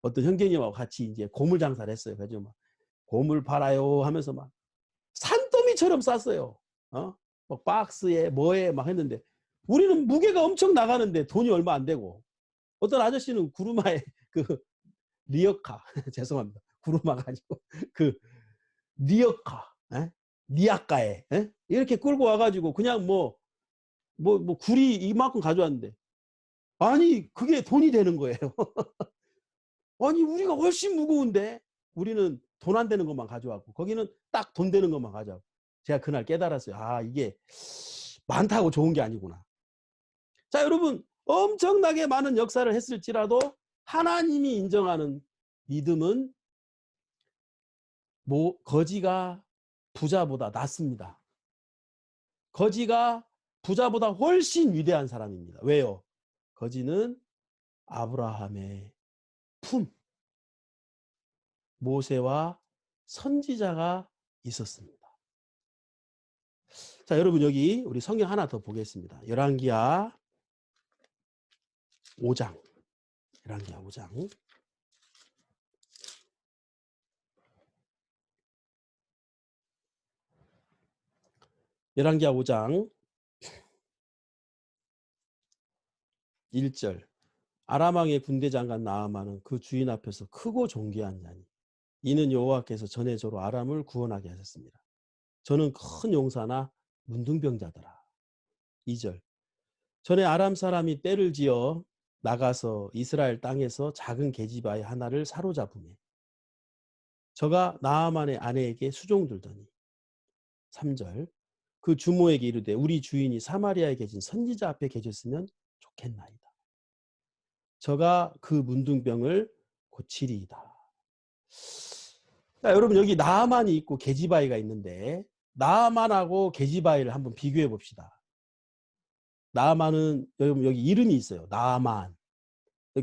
어떤 형제님하고 같이 이제 고물 장사를 했어요. 그래서 막 고물 팔아요 하면서 막 산더미처럼 쌌어요. 뭐 박스에 뭐에 막 했는데 우리는 무게가 엄청 나가는데 돈이 얼마 안 되고 어떤 아저씨는 구루마에 그 리어카 죄송합니다. 구루마가 아니고 그 리어카 니아카에 이렇게 끌고 와가지고 그냥 뭐 구리 이만큼 가져왔는데 아니 그게 돈이 되는 거예요. 아니 우리가 훨씬 무거운데 우리는 돈 안 되는 것만 가져왔고 거기는 딱 돈 되는 것만 가져왔고 제가 그날 깨달았어요. 아 이게 많다고 좋은 게 아니구나. 자 여러분 엄청나게 많은 역사를 했을지라도 하나님이 인정하는 믿음은 거지가 부자보다 낫습니다. 거지가 부자보다 훨씬 위대한 사람입니다. 왜요? 거지는 아브라함의 품, 모세와 선지자가 있었습니다. 자, 여러분 여기 우리 성경 하나 더 보겠습니다. 열왕기하 5장. 열왕기하 5장. 열왕기하 5장 1절. 아람 왕의 군대 장관 나아만은 그 주인 앞에서 크고 존귀한 자니 이는 여호와께서 전에 저로 아람을 구원하게 하셨습니다. 저는 큰 용사나 문둥병자더라. 2절. 전에 아람 사람이 떼를 지어 나가서 이스라엘 땅에서 작은 계집아이 하나를 사로잡으며 저가 나아만의 아내에게 수종들더니 3절 그 주모에게 이르되 우리 주인이 사마리아에 계신 선지자 앞에 계셨으면 좋겠나이다. 저가 그 문둥병을 고치리이다. 자, 여러분 여기 나아만이 있고 계집아이가 있는데 나아만하고 계집아이를 한번 비교해 봅시다. 나아만은 여러분 여기 이름이 있어요. 나아만.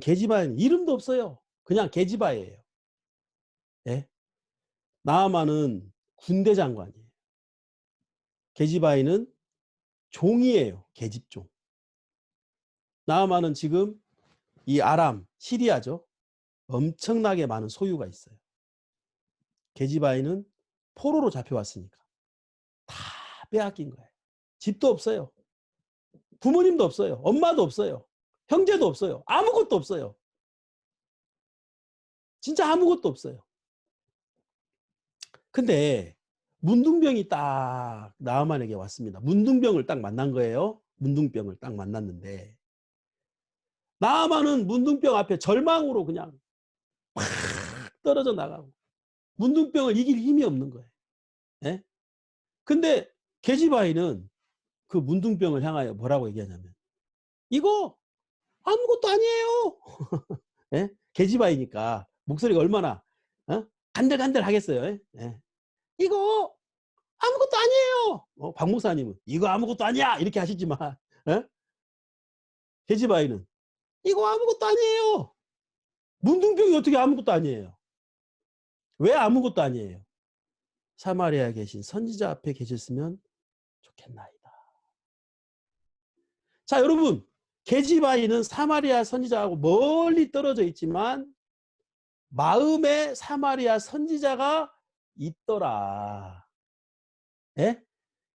계집아이는 이름도 없어요. 그냥 계집아이예요. 예? 나아만은 군대 장관이에요. 계집아이는 종이에요. 계집종. 나아만은 지금 이 아람, 시리아죠. 엄청나게 많은 소유가 있어요. 계집아이는 포로로 잡혀왔으니까 다 빼앗긴 거예요. 집도 없어요. 부모님도 없어요. 엄마도 없어요. 형제도 없어요. 아무것도 없어요. 진짜 아무것도 없어요. 근데 문둥병이 딱 나아만에게 왔습니다. 문둥병을 딱 만난 거예요. 문둥병을 딱 만났는데 나아만은 문둥병 앞에 절망으로 그냥 팍 떨어져 나가고 문둥병을 이길 힘이 없는 거예요. 예? 근데 계집아이는 그 문둥병을 향하여 뭐라고 얘기하냐면 이거 아무것도 아니에요. 예? 계집아이니까 목소리가 얼마나 간들간들 하겠어요. 예? 이거 아무것도 아니에요. 박 목사님은 이거 아무것도 아니야 이렇게 하시지만 계집아이는 이거 아무것도 아니에요. 문둥병이 어떻게 아무것도 아니에요. 왜 아무것도 아니에요. 사마리아에 계신 선지자 앞에 계셨으면 좋겠나이다. 자, 여러분 계집아이는 사마리아 선지자하고 멀리 떨어져 있지만 마음에 사마리아 선지자가 있더라. 예?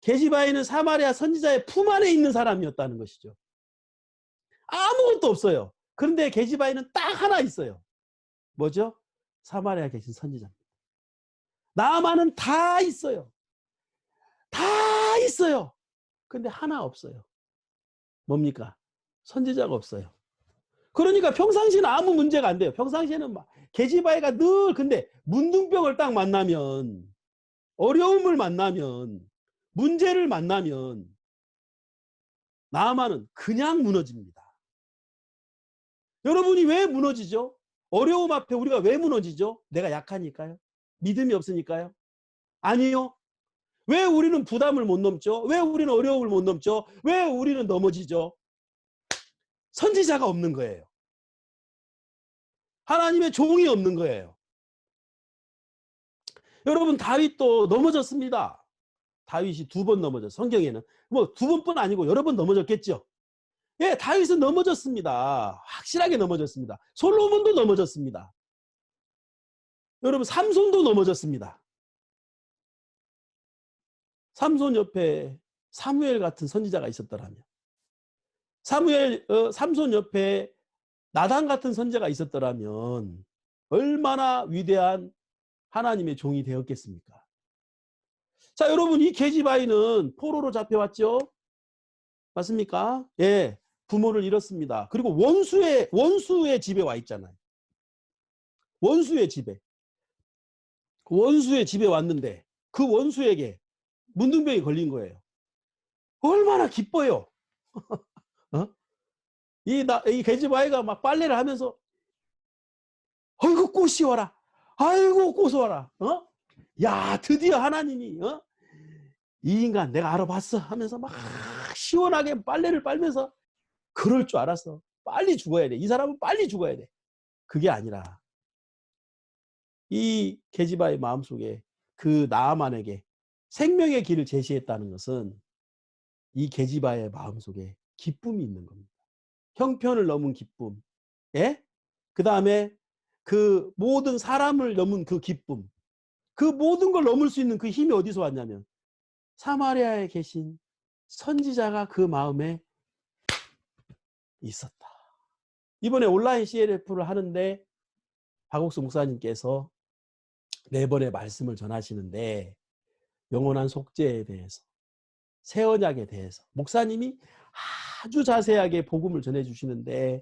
계집아이는 사마리아 선지자의 품 안에 있는 사람이었다는 것이죠. 아무것도 없어요. 그런데 계집아이는 딱 하나 있어요. 뭐죠? 사마리아에 계신 선지자입니다. 나아만은 다 있어요. 다 있어요. 근데 하나 없어요. 뭡니까? 선지자가 없어요. 그러니까 평상시에는 아무 문제가 안 돼요. 평상시에는 막 계집아이가 늘 근데 문둥병을 딱 만나면 어려움을 만나면 문제를 만나면 나아만은 그냥 무너집니다. 여러분이 왜 무너지죠? 어려움 앞에 우리가 왜 무너지죠? 내가 약하니까요? 믿음이 없으니까요? 아니요. 왜 우리는 부담을 못 넘죠? 왜 우리는 어려움을 못 넘죠? 왜 우리는 넘어지죠? 선지자가 없는 거예요. 하나님의 종이 없는 거예요. 여러분 다윗도 넘어졌습니다. 다윗이 2번 넘어졌어요. 성경에는 뭐 2번뿐 아니고 여러 번 넘어졌겠죠. 예, 다윗은 넘어졌습니다. 확실하게 넘어졌습니다. 솔로몬도 넘어졌습니다. 여러분 삼손도 넘어졌습니다. 삼손 옆에 사무엘 같은 선지자가 있었더라면 삼손 옆에 나단 같은 선지자가 있었더라면 얼마나 위대한 하나님의 종이 되었겠습니까? 자, 여러분 이 계집아이는 포로로 잡혀왔죠? 맞습니까? 예, 부모를 잃었습니다. 그리고 원수의 집에 와 있잖아요. 원수의 집에. 그 원수의 집에 왔는데 그 원수에게 문둥병이 걸린 거예요. 얼마나 기뻐요. 어? 이 계집아이가 막 빨래를 하면서 아이고 꽃이 와라. 아이고 꽃이 와라. 야 드디어 하나님이 이 인간 내가 알아봤어 하면서 막 시원하게 빨래를 빨면서 그럴 줄 알았어. 빨리 죽어야 돼. 이 사람은 빨리 죽어야 돼. 그게 아니라 이 계집아의 마음속에 그 나아만에게 생명의 길을 제시했다는 것은 이 계집아의 마음속에 기쁨이 있는 겁니다. 형편을 넘은 기쁨. 예? 그 다음에 그 모든 사람을 넘은 그 기쁨. 그 모든 걸 넘을 수 있는 그 힘이 어디서 왔냐면 사마리아에 계신 선지자가 그 마음에 있었다. 이번에 온라인 CLF를 하는데 박옥수 목사님께서 4번의 말씀을 전하시는데 영원한 속죄에 대해서 새 언약에 대해서 목사님이 아주 자세하게 복음을 전해주시는데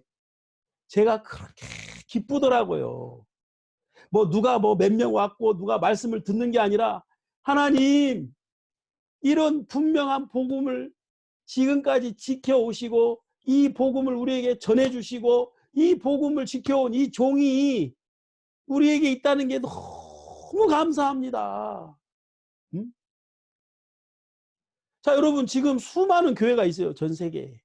제가 그렇게 기쁘더라고요. 뭐 누가 뭐 몇 명 왔고 누가 말씀을 듣는 게 아니라 하나님 이런 분명한 복음을 지금까지 지켜오시고 이 복음을 우리에게 전해주시고 이 복음을 지켜온 이 종이 우리에게 있다는 게 너무 감사합니다. 음? 자, 여러분 지금 수많은 교회가 있어요. 전 세계에.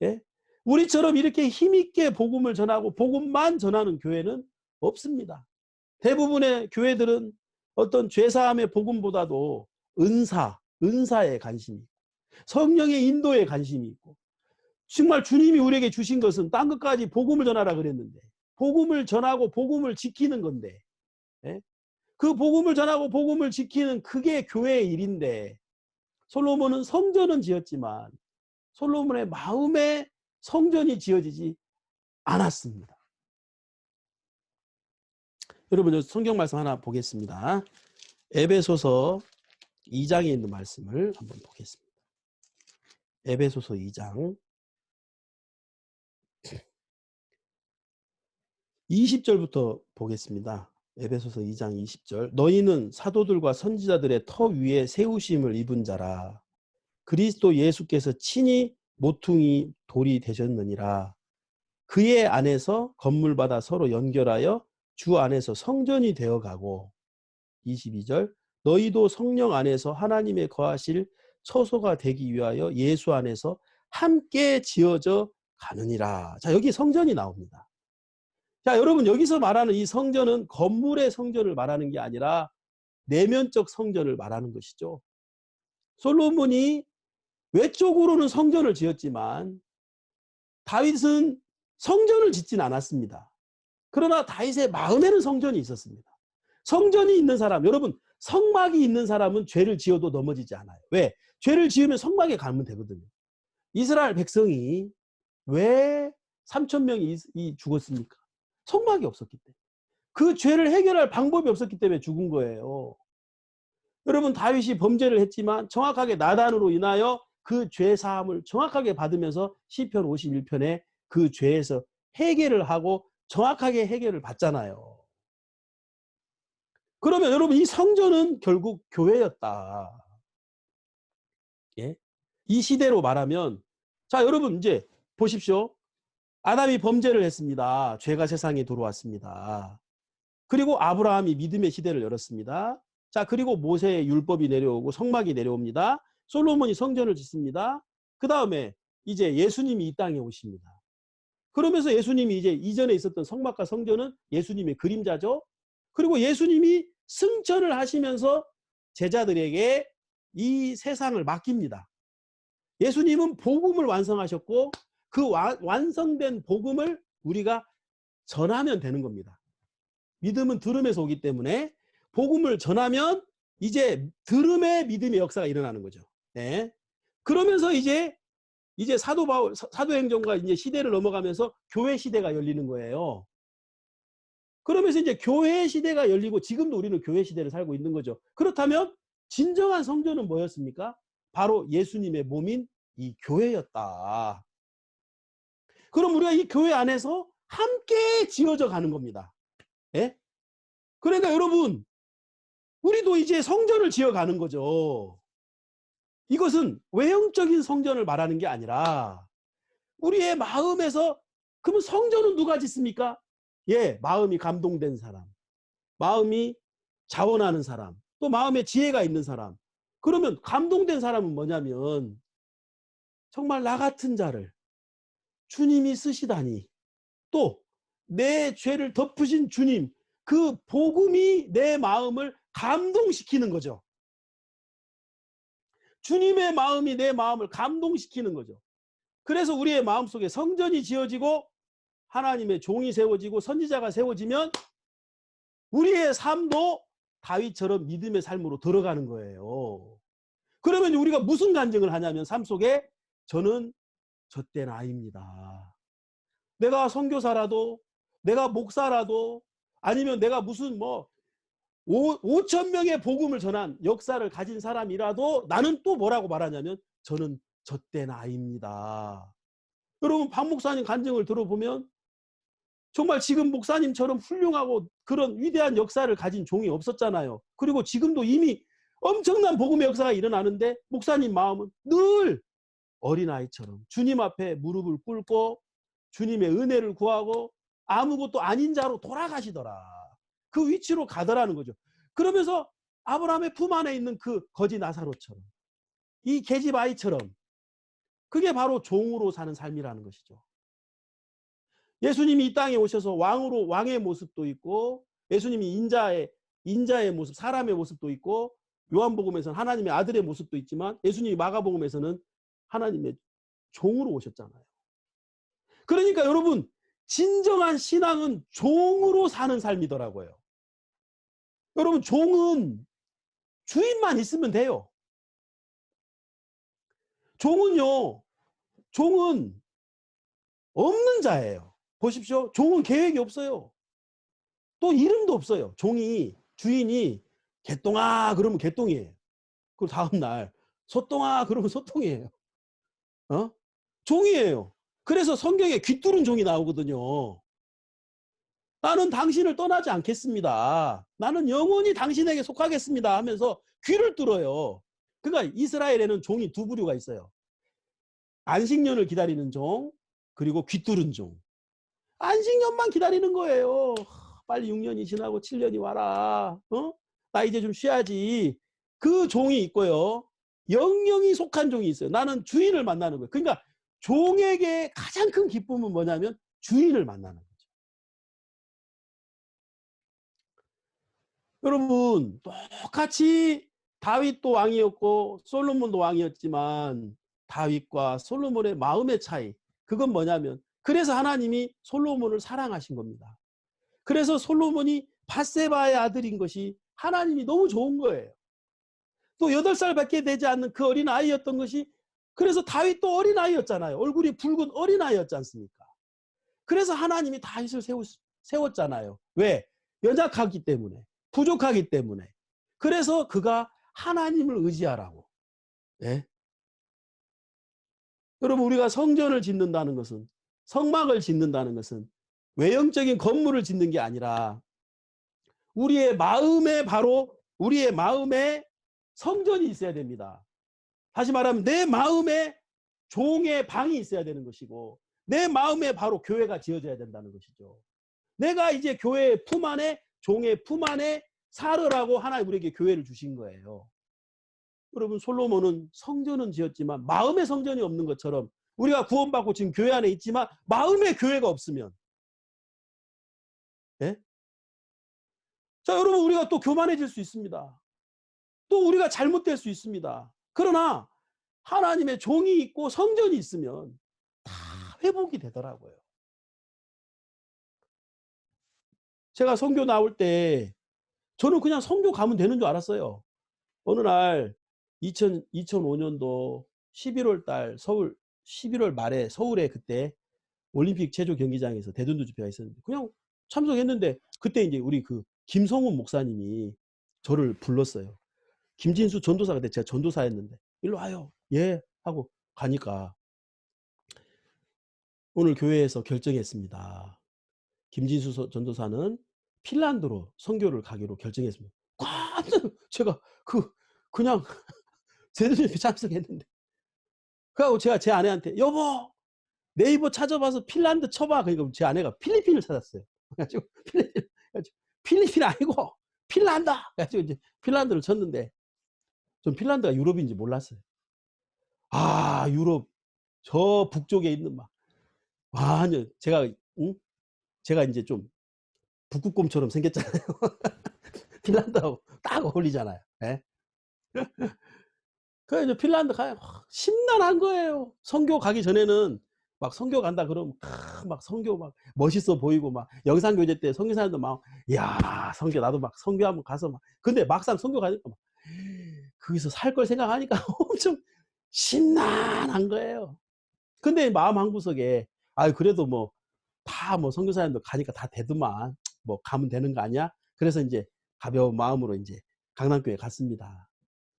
예? 우리처럼 이렇게 힘있게 복음을 전하고 복음만 전하는 교회는 없습니다. 대부분의 교회들은 어떤 죄사함의 복음보다도 은사에 관심이 있고 성령의 인도에 관심이 있고 정말 주님이 우리에게 주신 것은 딴 것까지 복음을 전하라 그랬는데 복음을 전하고 복음을 지키는 건데 예? 그 복음을 전하고 복음을 지키는 그게 교회의 일인데 솔로몬은 성전은 지었지만 솔로몬의 마음에 성전이 지어지지 않았습니다. 여러분 성경 말씀 하나 보겠습니다. 에베소서 2장에 있는 말씀을 한번 보겠습니다. 에베소서 2장 20절부터 보겠습니다. 에베소서 2장 20절. 너희는 사도들과 선지자들의 터 위에 세우심을 입은 자라. 그리스도 예수께서 친히 모퉁이 돌이 되셨느니라. 그의 안에서 건물마다 서로 연결하여 주 안에서 성전이 되어가고 22절. 너희도 성령 안에서 하나님의 거하실 처소가 되기 위하여 예수 안에서 함께 지어져 가느니라. 자, 여기 성전이 나옵니다. 자, 여러분 여기서 말하는 이 성전은 건물의 성전을 말하는 게 아니라 내면적 성전을 말하는 것이죠. 솔로몬이 외적으로는 성전을 지었지만 다윗은 성전을 짓진 않았습니다. 그러나 다윗의 마음에는 성전이 있었습니다. 성전이 있는 사람, 여러분 성막이 있는 사람은 죄를 지어도 넘어지지 않아요. 왜? 죄를 지으면 성막에 가면 되거든요. 이스라엘 백성이 왜 3,000명이 죽었습니까? 성막이 없었기 때문에. 그 죄를 해결할 방법이 없었기 때문에 죽은 거예요. 여러분 다윗이 범죄를 했지만 정확하게 나단으로 인하여 그 죄 사함을 정확하게 받으면서 시편 51편에 그 죄에서 해결을 하고 정확하게 해결을 받잖아요. 그러면 여러분 이 성전은 결국 교회였다. 예? 이 시대로 말하면 자 여러분 이제 보십시오. 아담이 범죄를 했습니다. 죄가 세상에 들어왔습니다. 그리고 아브라함이 믿음의 시대를 열었습니다. 자 그리고 모세의 율법이 내려오고 성막이 내려옵니다. 솔로몬이 성전을 짓습니다. 그 다음에 이제 예수님이 이 땅에 오십니다. 그러면서 예수님이 이제 이전에 있었던 성막과 성전은 예수님의 그림자죠. 그리고 예수님이 승천을 하시면서 제자들에게 이 세상을 맡깁니다. 예수님은 복음을 완성하셨고 그 완성된 복음을 우리가 전하면 되는 겁니다. 믿음은 들음에서 오기 때문에 복음을 전하면 이제 들음의 믿음의 역사가 일어나는 거죠. 네. 그러면서 이제 사도행전과 이제 시대를 넘어가면서 교회 시대가 열리는 거예요. 그러면서 이제 교회 시대가 열리고 지금도 우리는 교회 시대를 살고 있는 거죠. 그렇다면 진정한 성전은 뭐였습니까? 바로 예수님의 몸인 이 교회였다. 그럼 우리가 이 교회 안에서 함께 지어져 가는 겁니다. 예? 그러니까 여러분 우리도 이제 성전을 지어가는 거죠. 이것은 외형적인 성전을 말하는 게 아니라 우리의 마음에서 그러면 성전은 누가 짓습니까? 예, 마음이 감동된 사람, 마음이 자원하는 사람, 또 마음에 지혜가 있는 사람. 그러면 감동된 사람은 뭐냐면 정말 나 같은 자를 주님이 쓰시다니 또 내 죄를 덮으신 주님 그 복음이 내 마음을 감동시키는 거죠. 주님의 마음이 내 마음을 감동시키는 거죠. 그래서 우리의 마음속에 성전이 지어지고 하나님의 종이 세워지고 선지자가 세워지면 우리의 삶도 다윗처럼 믿음의 삶으로 들어가는 거예요. 그러면 우리가 무슨 간증을 하냐면 삶 속에 저는 젖된 아이입니다. 내가 선교사라도 내가 목사라도 아니면 내가 무슨 5,000명의 복음을 전한 역사를 가진 사람이라도 나는 또 뭐라고 말하냐면 저는 젖된 아이입니다. 여러분 박 목사님 간증을 들어보면 정말 지금 목사님처럼 훌륭하고 그런 위대한 역사를 가진 종이 없었잖아요. 그리고 지금도 이미 엄청난 복음의 역사가 일어나는데 목사님 마음은 늘 어린아이처럼 주님 앞에 무릎을 꿇고 주님의 은혜를 구하고 아무것도 아닌 자로 돌아가시더라. 그 위치로 가더라는 거죠. 그러면서 아브라함의 품 안에 있는 그 거지 나사로처럼, 이 계집 아이처럼, 그게 바로 종으로 사는 삶이라는 것이죠. 예수님이 이 땅에 오셔서 왕의 모습도 있고, 예수님이 인자의 모습, 사람의 모습도 있고, 요한복음에서는 하나님의 아들의 모습도 있지만, 예수님이 마가복음에서는 하나님의 종으로 오셨잖아요. 그러니까 여러분, 진정한 신앙은 종으로 사는 삶이더라고요. 여러분, 종은 주인만 있으면 돼요. 종은 없는 자예요. 보십시오. 종은 계획이 없어요. 또 이름도 없어요. 주인이 개똥아 그러면 개똥이에요. 그 다음날 소똥아 그러면 소똥이에요. 종이에요. 그래서 성경에 귀뚫은 종이 나오거든요. 나는 당신을 떠나지 않겠습니다. 나는 영원히 당신에게 속하겠습니다 하면서 귀를 뚫어요. 그러니까 이스라엘에는 종이 두 부류가 있어요. 안식년을 기다리는 종, 그리고 귀뚫은 종. 안식년만 기다리는 거예요. 빨리 6년이 지나고 7년이 와라. 나 이제 좀 쉬어야지. 그 종이 있고요. 영영이 속한 종이 있어요. 나는 주인을 만나는 거예요. 그러니까 종에게 가장 큰 기쁨은 뭐냐면 주인을 만나는 거죠. 여러분, 똑같이 다윗도 왕이었고 솔로몬도 왕이었지만 다윗과 솔로몬의 마음의 차이, 그건 뭐냐면, 그래서 하나님이 솔로몬을 사랑하신 겁니다. 그래서 솔로몬이 밧세바의 아들인 것이 하나님이 너무 좋은 거예요. 또 8살밖에 되지 않는 그 어린아이였던 것이, 그래서 다윗도 어린아이였잖아요. 얼굴이 붉은 어린아이였지 않습니까? 그래서 하나님이 다윗을 세웠잖아요. 왜? 연약하기 때문에, 부족하기 때문에. 그래서 그가 하나님을 의지하라고. 네? 여러분, 우리가 성전을 짓는다는 것은, 성막을 짓는다는 것은 외형적인 건물을 짓는 게 아니라 우리의 마음에 성전이 있어야 됩니다. 다시 말하면 내 마음에 종의 방이 있어야 되는 것이고, 내 마음에 바로 교회가 지어져야 된다는 것이죠. 내가 이제 교회의 품 안에, 종의 품 안에 살으라고 하나님 우리에게 교회를 주신 거예요. 여러분, 솔로몬은 성전은 지었지만 마음의 성전이 없는 것처럼, 우리가 구원받고 지금 교회 안에 있지만 마음의 교회가 없으면, 예? 자, 여러분, 우리가 또 교만해질 수 있습니다. 또 우리가 잘못될 수 있습니다. 그러나 하나님의 종이 있고 성전이 있으면 다 회복이 되더라고요. 제가 선교 나올 때 저는 그냥 선교 가면 되는 줄 알았어요. 어느 날 2005년도 11월 달 11월 말에 서울에 그때 올림픽 체조 경기장에서 대전도 집회가 있었는데 그냥 참석했는데, 그때 이제 우리 그 김성훈 목사님이 저를 불렀어요. 김진수 전도사, 그때 제가 전도사였는데 일로 와요. 예 하고 가니까, 오늘 교회에서 결정했습니다. 김진수 전도사는 핀란드로 선교를 가기로 결정했습니다. 제가 그냥 제대로 참석했는데, 그리고 제가 제 아내한테 여보 네이버 찾아봐서 핀란드 쳐봐. 그러니까 제 아내가 필리핀을 찾았어요. 그래가지고 필리핀 아니고 핀란드. 그래가지고 이제 핀란드를 쳤는데, 전 핀란드가 유럽인지 몰랐어요. 아, 유럽 저 북쪽에 있는 막 완전 제가 이제 좀 북극곰처럼 생겼잖아요. 핀란드하고 딱 어울리잖아요. 예? 그래서 이제 핀란드 가요. 심란한 거예요. 선교 가기 전에는 막 선교 간다 그러면 막 선교 막 멋있어 보이고, 막 영상 교제 때 선교사님도 막 야 선교 나도 막 선교 한번 가서 막, 근데 막상 선교 가니까 막 거기서 살 걸 생각하니까 엄청 심란한 거예요. 근데 마음 한구석에 그래도 뭐 다 뭐 선교사님도 가니까 다 되더만 뭐 가면 되는 거 아니야? 그래서 이제 가벼운 마음으로 이제 강남교회 갔습니다.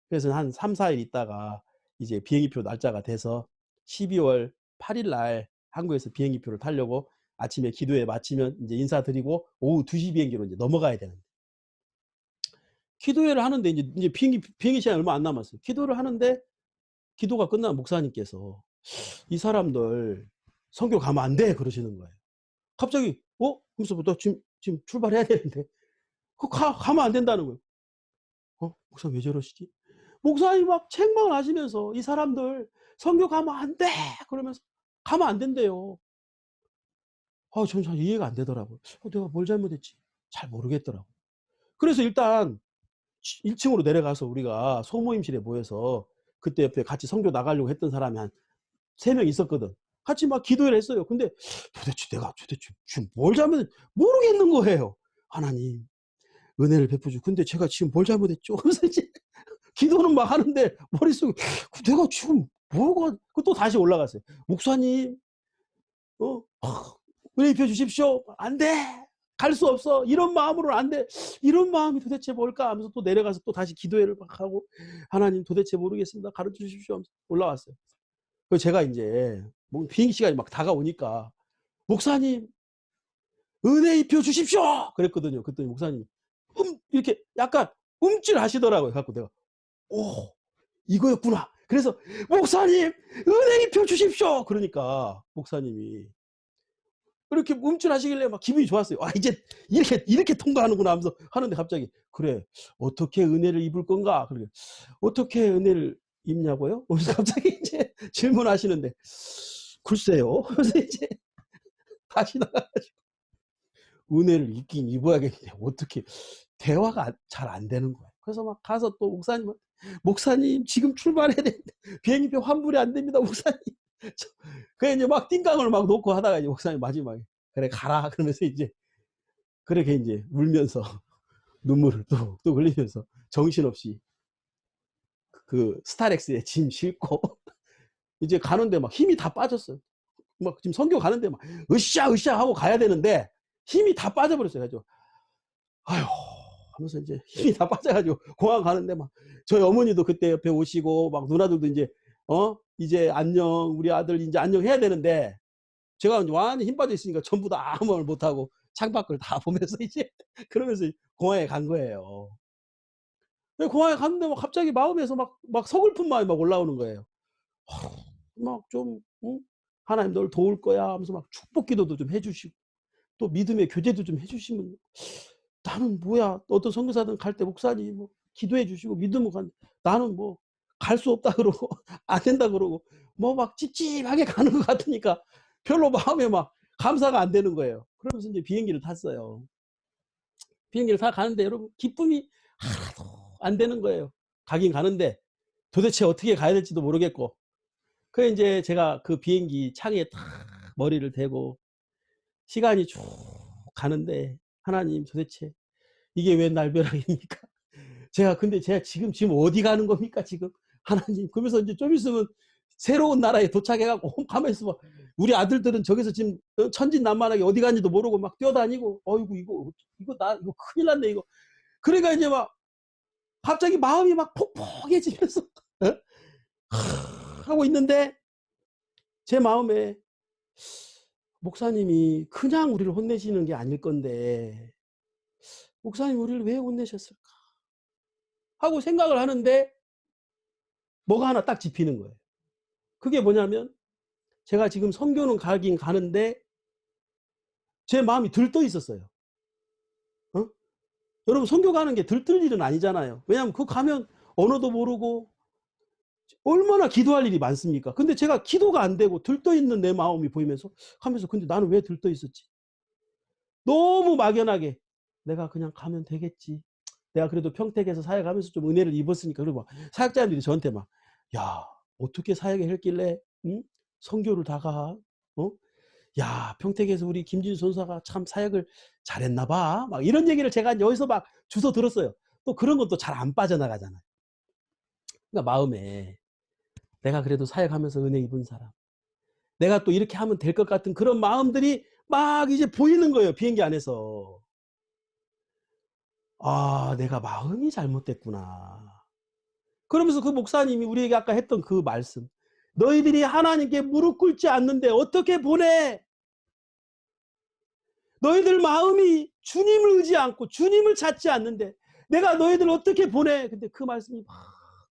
그래서 한 3, 4일 있다가 이제 비행기표 날짜가 돼서 12월 8일 날 한국에서 비행기표를 타려고 아침에 기도회 마치면 이제 인사드리고 오후 2시 비행기로 이제 넘어가야 되는데, 기도회를 하는데 이제 비행기 시간이 얼마 안 남았어요. 기도를 하는데 기도가 끝나면 목사님께서 이 사람들 선교 가면 안 돼 그러시는 거예요. 갑자기 하면서 나 지금 출발해야 되는데 가면 안 된다는 거예요. 목사님 왜 저러시지? 목사님 막 책망을 하시면서 이 사람들 선교 가면 안 돼 그러면서 가면 안 된대요. 저는 잘 이해가 안 되더라고요. 내가 뭘 잘못했지? 잘 모르겠더라고요. 그래서 일단 1층으로 내려가서 우리가 소모임실에 모여서, 그때 옆에 같이 선교 나가려고 했던 사람이 한 3명 있었거든. 같이 막 기도를 했어요. 근데 내가 지금 뭘 잘못했지 모르겠는 거예요. 하나님 은혜를 베푸죠. 근데 제가 지금 뭘 잘못했죠? 그래서 이제 기도는 막 하는데 머릿속에 내가 지금 뭐가, 또 다시 올라갔어요. 목사님 은혜 입혀 주십시오. 안 돼. 갈 수 없어. 이런 마음으로는 안 돼. 이런 마음이 도대체 뭘까 하면서 또 내려가서 또 다시 기도회를 막 하고, 하나님 도대체 모르겠습니다. 가르쳐 주십시오 하면서 올라왔어요. 그래서 제가 이제 비행기 시간이 막 다가오니까 목사님 은혜 입혀 주십시오 그랬거든요. 그랬더니 목사님이 이렇게 약간 움찔하시더라고요. 갖고 내가 이거였구나. 그래서 목사님 은혜 입혀 주십시오 그러니까 목사님이 이렇게 움찔하시길래 막 기분이 좋았어요. 이제 이렇게 통과하는구나 하면서 하는데, 갑자기 그래 어떻게 은혜를 입을 건가? 그러게 어떻게 은혜를 입냐고요? 그래서 갑자기 이제 질문하시는데 글쎄요. 그래서 이제 다시 나가가지고 은혜를 입긴 입어야겠는데 어떻게, 대화가 잘 안 되는 거예요. 그래서 막 가서 또 목사님 지금 출발해야 되는데 비행기표 환불이 안 됩니다 목사님. 그래 이제 막 띵강을 막 놓고 하다가 이제 목사님 마지막에 그래 가라 그러면서 이제 그렇게 이제 울면서 눈물을 또 흘리면서 정신없이 그 스타렉스에 짐 싣고 이제 가는데 막 힘이 다 빠졌어요. 막 지금 선교 가는데 막 으쌰 하고 가야 되는데 힘이 다 빠져버렸어요. 그래가지고 아휴 하면서 이제 힘이 다 빠져가지고 공항 가는데 막 저희 어머니도 그때 옆에 오시고 막 누나들도 이제 안녕 우리 아들 이제 안녕 해야 되는데, 제가 완전히 힘 빠져 있으니까 전부 다 아무 말 못하고 창밖을 다 보면서 이제 그러면서 공항에 간 거예요. 공항에 갔는데 막 갑자기 마음에서 막 서글픈 마음이 막 올라오는 거예요. 막 좀 하나님 널 도울 거야 하면서 막 축복 기도도 좀 해주시고 또 믿음의 교제도 좀 해주시면, 나는 뭐야 어떤 선교사들은 갈 때 목사님 뭐 기도해 주시고 믿음을 간, 나는 뭐 갈 수 없다 그러고 안 된다 그러고 뭐 막 찝찝하게 가는 것 같으니까 별로 마음에 막 감사가 안 되는 거예요. 그러면서 이제 비행기를 탔어요. 비행기를 타 가는데 여러분 기쁨이 하나도 안 되는 거예요. 가긴 가는데 도대체 어떻게 가야 될지도 모르겠고, 그래 이제 제가 그 비행기 창에 딱 머리를 대고 시간이 쭉 가는데, 하나님 도대체 이게 왜 날벼락입니까? 근데 제가 지금 어디 가는 겁니까 지금? 하나님. 그러면서 이제 좀 있으면 새로운 나라에 도착해갖고 가만히 있으면 우리 아들들은 저기서 지금 천진난만하게 어디 가는지도 모르고 막 뛰어다니고, 어이구 이거 큰일 났네 이거. 그러니까 이제 막 갑자기 마음이 막 폭폭해지면서 하고 있는데, 제 마음에 목사님이 그냥 우리를 혼내시는 게 아닐 건데 목사님 우리를 왜 혼내셨을까 하고 생각을 하는데, 뭐가 하나 딱 짚히는 거예요. 그게 뭐냐면, 제가 지금 선교는 가긴 가는데 제 마음이 들떠 있었어요. 여러분 선교 가는 게 들뜰 일은 아니잖아요. 왜냐하면 그거 가면 언어도 모르고 얼마나 기도할 일이 많습니까? 근데 제가 기도가 안 되고 들떠 있는 내 마음이 보이면서 하면서, 근데 나는 왜 들떠 있었지? 너무 막연하게 내가 그냥 가면 되겠지. 내가 그래도 평택에서 사역하면서 좀 은혜를 입었으니까. 그리고 막 사역자님들이 저한테 막, 야 어떻게 사역을 했길래 선교를 다 가? 야 평택에서 우리 김진수 선사가 참 사역을 잘했나 봐. 막 이런 얘기를 제가 여기서 막 주워 들었어요. 또 그런 것도 잘 안 빠져나가잖아요. 그러니까 마음에 내가 그래도 사역하면서 은혜 입은 사람, 내가 또 이렇게 하면 될 것 같은 그런 마음들이 막 이제 보이는 거예요. 비행기 안에서. 내가 마음이 잘못됐구나. 그러면서 그 목사님이 우리에게 아까 했던 그 말씀, 너희들이 하나님께 무릎 꿇지 않는데 어떻게 보내? 너희들 마음이 주님을 의지 않고 주님을 찾지 않는데 내가 너희들 어떻게 보내? 근데 그 말씀이 막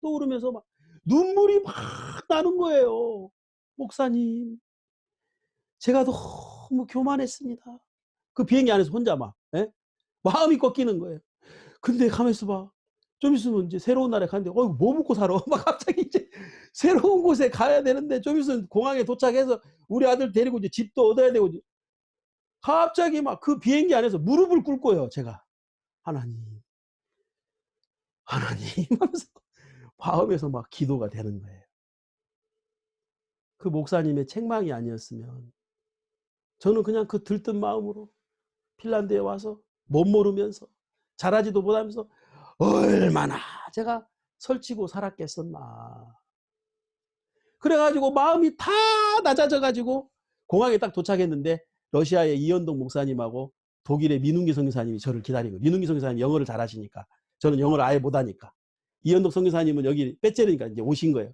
떠오르면서 막 눈물이 막 나는 거예요. 목사님, 제가 너무 교만했습니다. 그 비행기 안에서 혼자 막 마음이 꺾이는 거예요. 근데 가만있어 봐. 좀 있으면 이제 새로운 나라에 가는데 뭐 먹고 살아? 막 갑자기 이제 새로운 곳에 가야 되는데 좀 있으면 공항에 도착해서 우리 아들 데리고 이제 집도 얻어야 되고 갑자기 막 그 비행기 안에서 무릎을 꿇고요. 제가 하나님, 하나님 하면서 마음에서 막 기도가 되는 거예요. 그 목사님의 책망이 아니었으면 저는 그냥 그 들뜬 마음으로 핀란드에 와서 못 모르면서 잘하지도 못하면서 얼마나 제가 설치고 살았겠었나. 그래가지고 마음이 다 낮아져가지고 공항에 딱 도착했는데 러시아의 이현동 목사님하고 독일의 민웅기 선교사님이 저를 기다리고, 민웅기 선교사님이 영어를 잘하시니까 저는 영어를 아예 못하니까 이현동 선교사님은 여기 빼째르니까 이제 오신 거예요.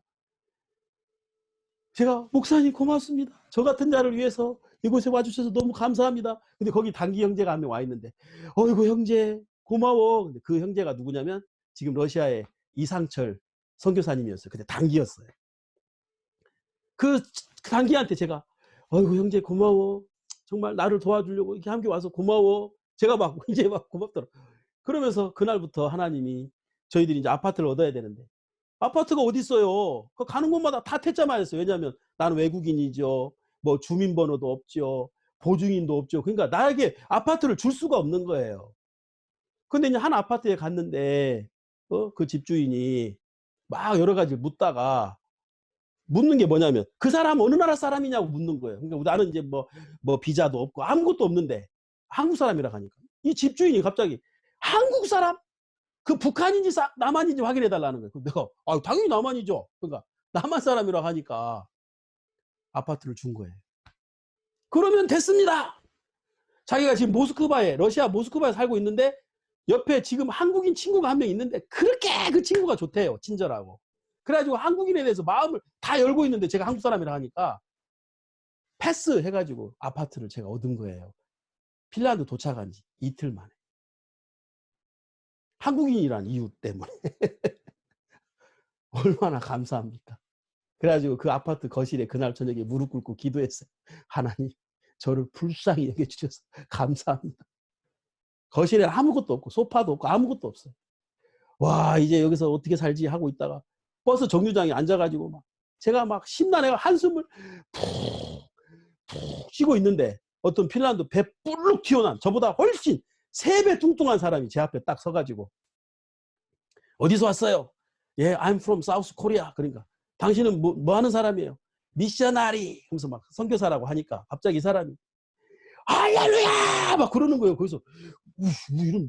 제가 목사님 고맙습니다. 저 같은 자를 위해서 이곳에 와주셔서 너무 감사합니다. 근데 거기 단기 형제가 한 명 와 있는데 어이구 형제 고마워. 근데 그 형제가 누구냐면 지금 러시아의 이상철 선교사님이었어요. 근데 단기였어요. 그 단기한테 제가 어이구 형제 고마워. 정말 나를 도와주려고 이렇게 함께 와서 고마워. 제가 막 이제 막 고맙더라고요. 그러면서 그날부터 하나님이 저희들이 이제 아파트를 얻어야 되는데 아파트가 어디 있어요? 그 가는 곳마다 다 퇴짜만 했어요. 왜냐하면 나는 외국인이죠. 뭐 주민번호도 없죠. 보증인도 없죠. 그러니까 나에게 아파트를 줄 수가 없는 거예요. 근데 이제 한 아파트에 갔는데 그 집주인이 막 여러 가지 묻다가 묻는 게 뭐냐면 그 사람 어느 나라 사람이냐고 묻는 거예요. 그러니까 나는 이제 뭐 비자도 없고 아무것도 없는데 한국 사람이라 하니까 이 집주인이 갑자기 한국 사람? 그 북한인지 남한인지 확인해 달라는 거예요. 내가 당연히 남한이죠. 그러니까 남한 사람이라고 하니까 아파트를 준 거예요. 그러면 됐습니다. 자기가 지금 모스크바에, 러시아 모스크바에 살고 있는데 옆에 지금 한국인 친구가 한 명 있는데 그렇게 그 친구가 좋대요. 친절하고. 그래가지고 한국인에 대해서 마음을 다 열고 있는데 제가 한국 사람이라 하니까 패스 해가지고 아파트를 제가 얻은 거예요. 핀란드 도착한 지 이틀 만에. 한국인이란 이유 때문에. 얼마나 감사합니까? 그래가지고 그 아파트 거실에 그날 저녁에 무릎 꿇고 기도했어요. 하나님, 저를 불쌍히 여겨주셔서 감사합니다. 거실에 아무것도 없고 소파도 없고 아무것도 없어요. 와, 이제 여기서 어떻게 살지 하고 있다가 버스 정류장에 앉아가지고 막 제가 막 심란해가 한숨을 푹 쉬고 있는데 어떤 핀란드 배 뿔룩 튀어난 저보다 훨씬 3배 뚱뚱한 사람이 제 앞에 딱 서가지고 어디서 왔어요? 예, I'm from South Korea. 그러니까 당신은 뭐 하는 사람이에요? 미셔나리 하면서 막 선교사라고 하니까 갑자기 이 사람이 할렐루야 막 그러는 거예요. 거기서 뭐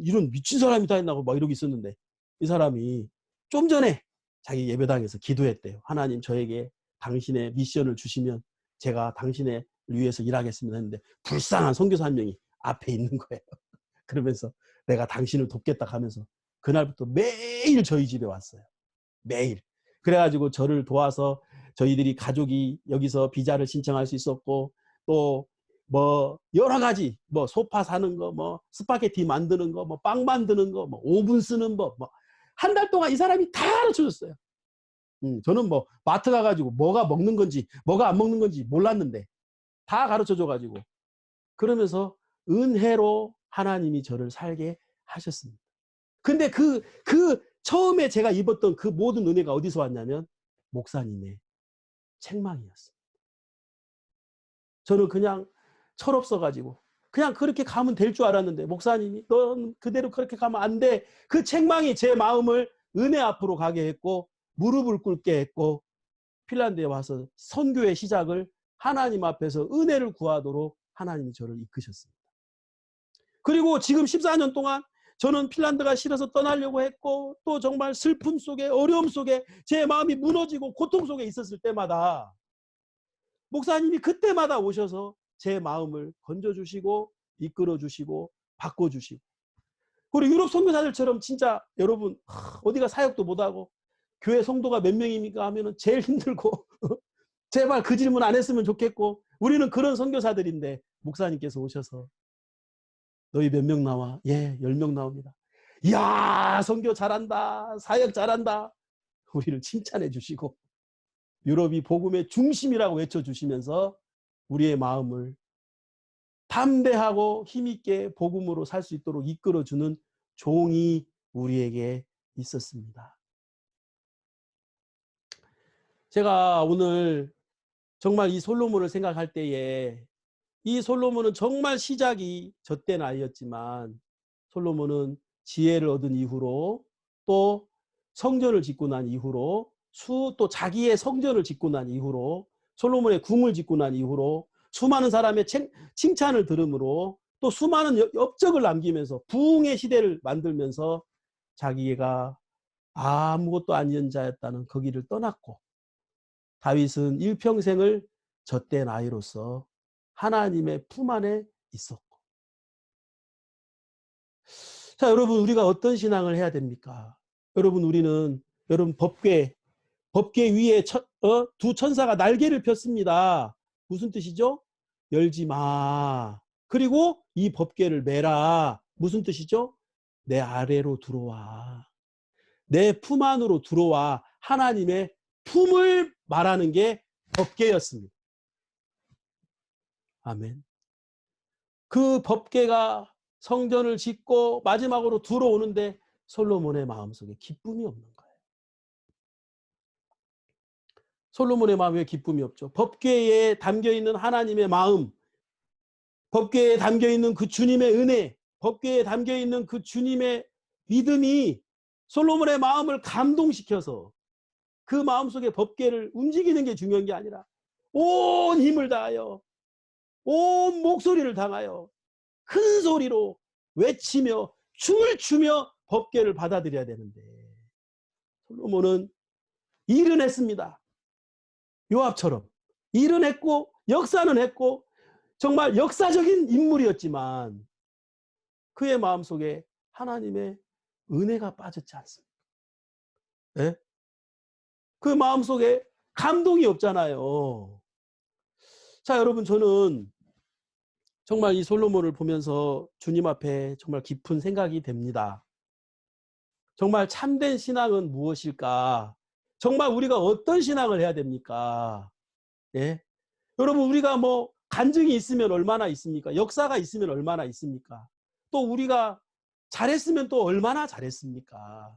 이런 미친 사람이 다 있나 막 이러고 있었는데 이 사람이 좀 전에 자기 예배당에서 기도했대요. 하나님 저에게 당신의 미션을 주시면 제가 당신을 위해서 일하겠습니다 했는데 불쌍한 선교사 한 명이 앞에 있는 거예요. 그러면서 내가 당신을 돕겠다 하면서 그날부터 매일 저희 집에 왔어요. 매일. 그래가지고 저를 도와서 저희들이 가족이 여기서 비자를 신청할 수 있었고 또 뭐 여러 가지 뭐 소파 사는 거 뭐 스파게티 만드는 거 뭐 빵 만드는 거 뭐 오븐 쓰는 법 뭐 한 달 동안 이 사람이 다 가르쳐줬어요. 저는 뭐 마트 가가지고 뭐가 먹는 건지 뭐가 안 먹는 건지 몰랐는데 다 가르쳐줘가지고 그러면서 은혜로 하나님이 저를 살게 하셨습니다. 근데 그 처음에 제가 입었던 그 모든 은혜가 어디서 왔냐면 목사님의 책망이었어요. 저는 그냥 철없어가지고 그냥 그렇게 가면 될 줄 알았는데 목사님이 넌 그대로 그렇게 가면 안 돼. 그 책망이 제 마음을 은혜 앞으로 가게 했고 무릎을 꿇게 했고 핀란드에 와서 선교의 시작을 하나님 앞에서 은혜를 구하도록 하나님이 저를 이끄셨습니다. 그리고 지금 14년 동안 저는 핀란드가 싫어서 떠나려고 했고 또 정말 슬픔 속에 어려움 속에 제 마음이 무너지고 고통 속에 있었을 때마다 목사님이 그때마다 오셔서 제 마음을 건져주시고 이끌어주시고 바꿔주시고 그리고 유럽 선교사들처럼 진짜 여러분 어디가 사역도 못하고 교회 성도가 몇 명입니까 하면은 제일 힘들고 제발 그 질문 안 했으면 좋겠고, 우리는 그런 선교사들인데 목사님께서 오셔서 너희 몇 명 나와? 예, 10명 나옵니다. 이야, 선교 잘한다. 사역 잘한다. 우리를 칭찬해 주시고 유럽이 복음의 중심이라고 외쳐주시면서 우리의 마음을 담대하고 힘있게 복음으로 살 수 있도록 이끌어주는 종이 우리에게 있었습니다. 제가 오늘 정말 이 솔로몬을 생각할 때에 이 솔로몬은 정말 시작이 젖된 아이였지만 솔로몬은 지혜를 얻은 이후로 또 성전을 짓고 난 이후로 또 자기의 성전을 짓고 난 이후로 솔로몬의 궁을 짓고 난 이후로 수많은 사람의 칭찬을 들으므로 또 수많은 업적을 남기면서 부흥의 시대를 만들면서 자기가 아무것도 아닌 자였다는 그 길을 떠났고 다윗은 일평생을 젖된 아이로서 하나님의 품 안에 있었고. 자, 여러분, 우리가 어떤 신앙을 해야 됩니까? 여러분, 우리는 여러분 법궤 위에 두 천사가 날개를 폈습니다. 무슨 뜻이죠? 열지 마. 그리고 이 법궤를 매라. 무슨 뜻이죠? 내 아래로 들어와. 내 품 안으로 들어와. 하나님의 품을 말하는 게 법궤였습니다. 아멘. 그 법궤가 성전을 짓고 마지막으로 들어오는데 솔로몬의 마음속에 기쁨이 없는 거예요. 솔로몬의 마음에 기쁨이 없죠. 법궤에 담겨있는 하나님의 마음, 법궤에 담겨있는 그 주님의 은혜, 법궤에 담겨있는 그 주님의 믿음이 솔로몬의 마음을 감동시켜서 그 마음속에 법궤를 움직이는 게 중요한 게 아니라 온 힘을 다하여 온 목소리를 당하여 큰 소리로 외치며 춤을 추며 법궤를 받아들여야 되는데 솔로몬은 일은 했습니다. 요압처럼 일은 했고 역사는 했고 정말 역사적인 인물이었지만 그의 마음속에 하나님의 은혜가 빠졌지 않습니까? 네? 그 마음속에 감동이 없잖아요. 자, 여러분, 저는 정말 이 솔로몬을 보면서 주님 앞에 정말 깊은 생각이 됩니다. 정말 참된 신앙은 무엇일까? 정말 우리가 어떤 신앙을 해야 됩니까? 예? 여러분, 우리가 뭐 간증이 있으면 얼마나 있습니까? 역사가 있으면 얼마나 있습니까? 또 우리가 잘했으면 또 얼마나 잘했습니까?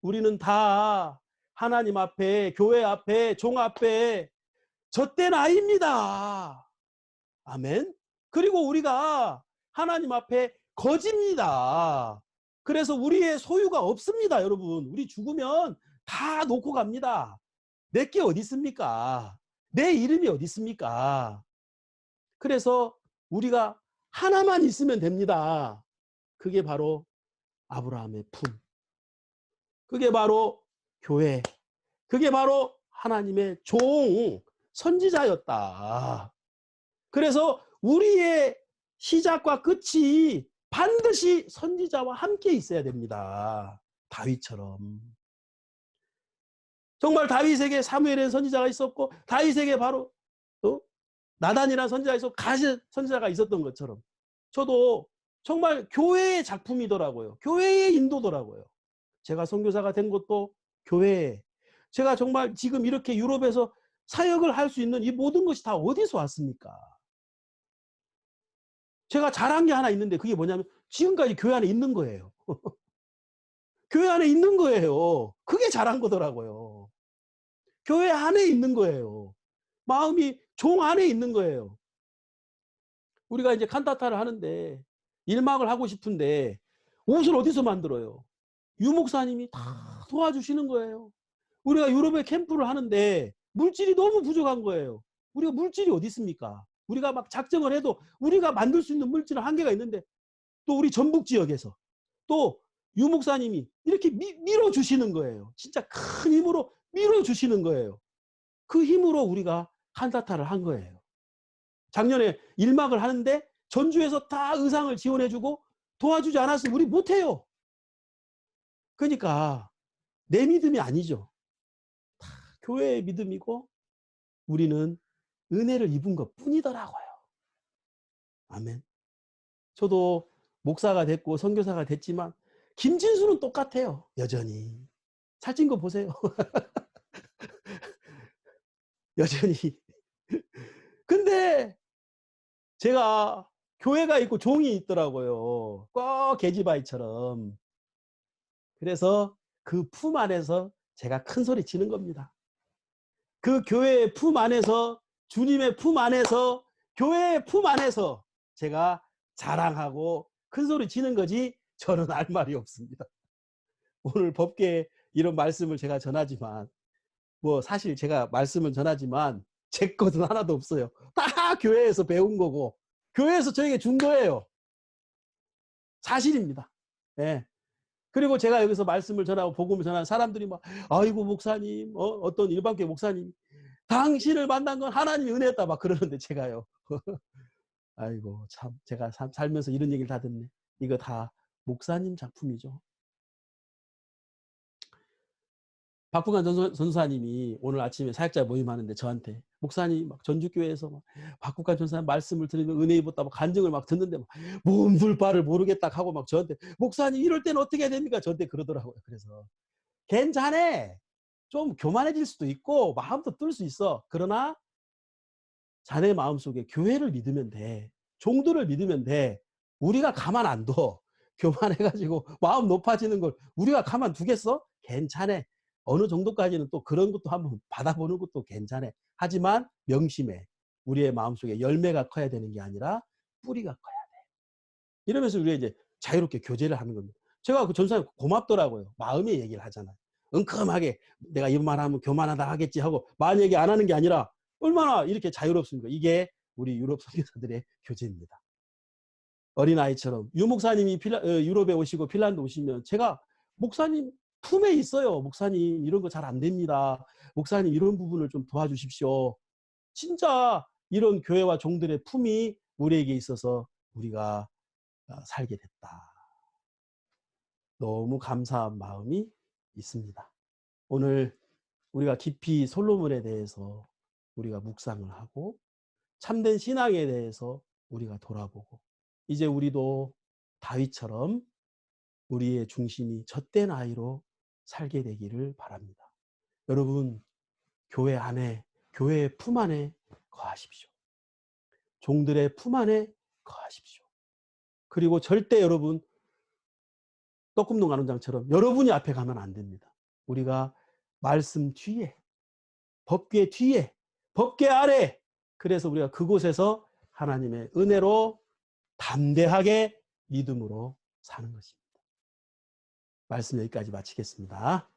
우리는 다 하나님 앞에, 교회 앞에, 종 앞에 젖된 아이입니다. 아멘. 그리고 우리가 하나님 앞에 거짓입니다. 그래서 우리의 소유가 없습니다, 여러분. 우리 죽으면 다 놓고 갑니다. 내게 어디 있습니까? 내 이름이 어디 있습니까? 그래서 우리가 하나만 있으면 됩니다. 그게 바로 아브라함의 품. 그게 바로 교회. 그게 바로 하나님의 종, 선지자였다. 그래서 우리의 시작과 끝이 반드시 선지자와 함께 있어야 됩니다. 다윗처럼. 정말 다윗에게 사무엘이라는 선지자가 있었고 다윗에게 바로 나단이라는 선지자가 있었고 가시 선지자가 있었던 것처럼 저도 정말 교회의 작품이더라고요. 교회의 인도더라고요. 제가 선교사가 된 것도 교회에 제가 정말 지금 이렇게 유럽에서 사역을 할 수 있는 이 모든 것이 다 어디서 왔습니까? 제가 잘한 게 하나 있는데 그게 뭐냐면 지금까지 교회 안에 있는 거예요. 교회 안에 있는 거예요. 그게 잘한 거더라고요. 교회 안에 있는 거예요. 마음이 종 안에 있는 거예요. 우리가 이제 칸타타를 하는데 일막을 하고 싶은데 옷을 어디서 만들어요? 유목사님이 다 도와주시는 거예요. 우리가 유럽에 캠프를 하는데 물질이 너무 부족한 거예요. 우리가 물질이 어디 있습니까? 우리가 막 작정을 해도 우리가 만들 수 있는 물질은 한계가 있는데 또 우리 전북 지역에서 또 유목사님이 이렇게 밀어주시는 거예요. 진짜 큰 힘으로 밀어주시는 거예요. 그 힘으로 우리가 칸타타를 한 거예요. 작년에 일막을 하는데 전주에서 다 의상을 지원해주고 도와주지 않았으면 우리 못해요. 그러니까 내 믿음이 아니죠. 다 교회의 믿음이고 우리는 은혜를 입은 것 뿐이더라고요. 아멘. 저도 목사가 됐고 선교사가 됐지만 김진수는 똑같아요. 여전히. 살찐 거 보세요. 여전히. 근데 제가 교회가 있고 종이 있더라고요. 꼭 계집아이처럼. 그래서 그 품 안에서 제가 큰 소리 치는 겁니다. 그 교회의 품 안에서, 주님의 품 안에서, 교회의 품 안에서 제가 자랑하고 큰 소리 치는 거지 저는 할 말이 없습니다. 오늘 법계에 이런 말씀을 제가 전하지만 뭐 사실 제가 말씀을 전하지만 제 것은 하나도 없어요. 다 교회에서 배운 거고 교회에서 저에게 준 거예요. 사실입니다. 예. 그리고 제가 여기서 말씀을 전하고 복음을 전하는 사람들이 막 아이고 목사님, 어떤 일반교회 목사님, 당신을 만난 건 하나님의 은혜였다 막 그러는데 제가요. 아이고 참 제가 살면서 이런 얘기를 다 듣네. 이거 다 목사님 작품이죠. 박국환 전사님이 오늘 아침에 사역자 모임하는데 저한테 목사님 막 전주교회에서 막 박국환 전사님 말씀을 들으면 은혜 입었다 막 간증을 막 듣는데 막 몸둘 바를 모르겠다 하고 막 저한테 목사님 이럴 때는 어떻게 해야 됩니까? 저한테 그러더라고요. 그래서 괜찮아. 좀 교만해질 수도 있고 마음도 뜰 수 있어. 그러나 자네 마음속에 교회를 믿으면 돼. 종들을 믿으면 돼. 우리가 가만 안 둬. 교만해가지고 마음 높아지는 걸 우리가 가만 두겠어? 괜찮아. 어느 정도까지는 또 그런 것도 한번 받아보는 것도 괜찮아. 하지만 명심해. 우리의 마음속에 열매가 커야 되는 게 아니라 뿌리가 커야 돼. 이러면서 우리가 이제 자유롭게 교제를 하는 겁니다. 제가 그 전사님 고맙더라고요. 마음의 얘기를 하잖아요. 은큼하게 내가 이런 말 하면 교만하다 하겠지 하고 말 얘기 안 하는 게 아니라 얼마나 이렇게 자유롭습니까? 이게 우리 유럽 선교사들의 교제입니다. 어린아이처럼 유 목사님이 유럽에 오시고 핀란드 오시면 제가 목사님 품에 있어요. 목사님 이런 거 잘 안 됩니다. 목사님 이런 부분을 좀 도와주십시오. 진짜 이런 교회와 종들의 품이 우리에게 있어서 우리가 살게 됐다. 너무 감사한 마음이 있습니다. 오늘 우리가 깊이 솔로몬에 대해서 우리가 묵상을 하고 참된 신앙에 대해서 우리가 돌아보고 이제 우리도 다윗처럼 우리의 중심이 젖된 아이로 살게 되기를 바랍니다. 여러분 교회 안에 교회의 품 안에 거하십시오. 종들의 품 안에 거하십시오. 그리고 절대 여러분 떡국농 가는장처럼 여러분이 앞에 가면 안 됩니다. 우리가 말씀 뒤에 법궤 뒤에 법궤 아래 그래서 우리가 그곳에서 하나님의 은혜로 담대하게 믿음으로 사는 것입니다. 말씀 여기까지 마치겠습니다.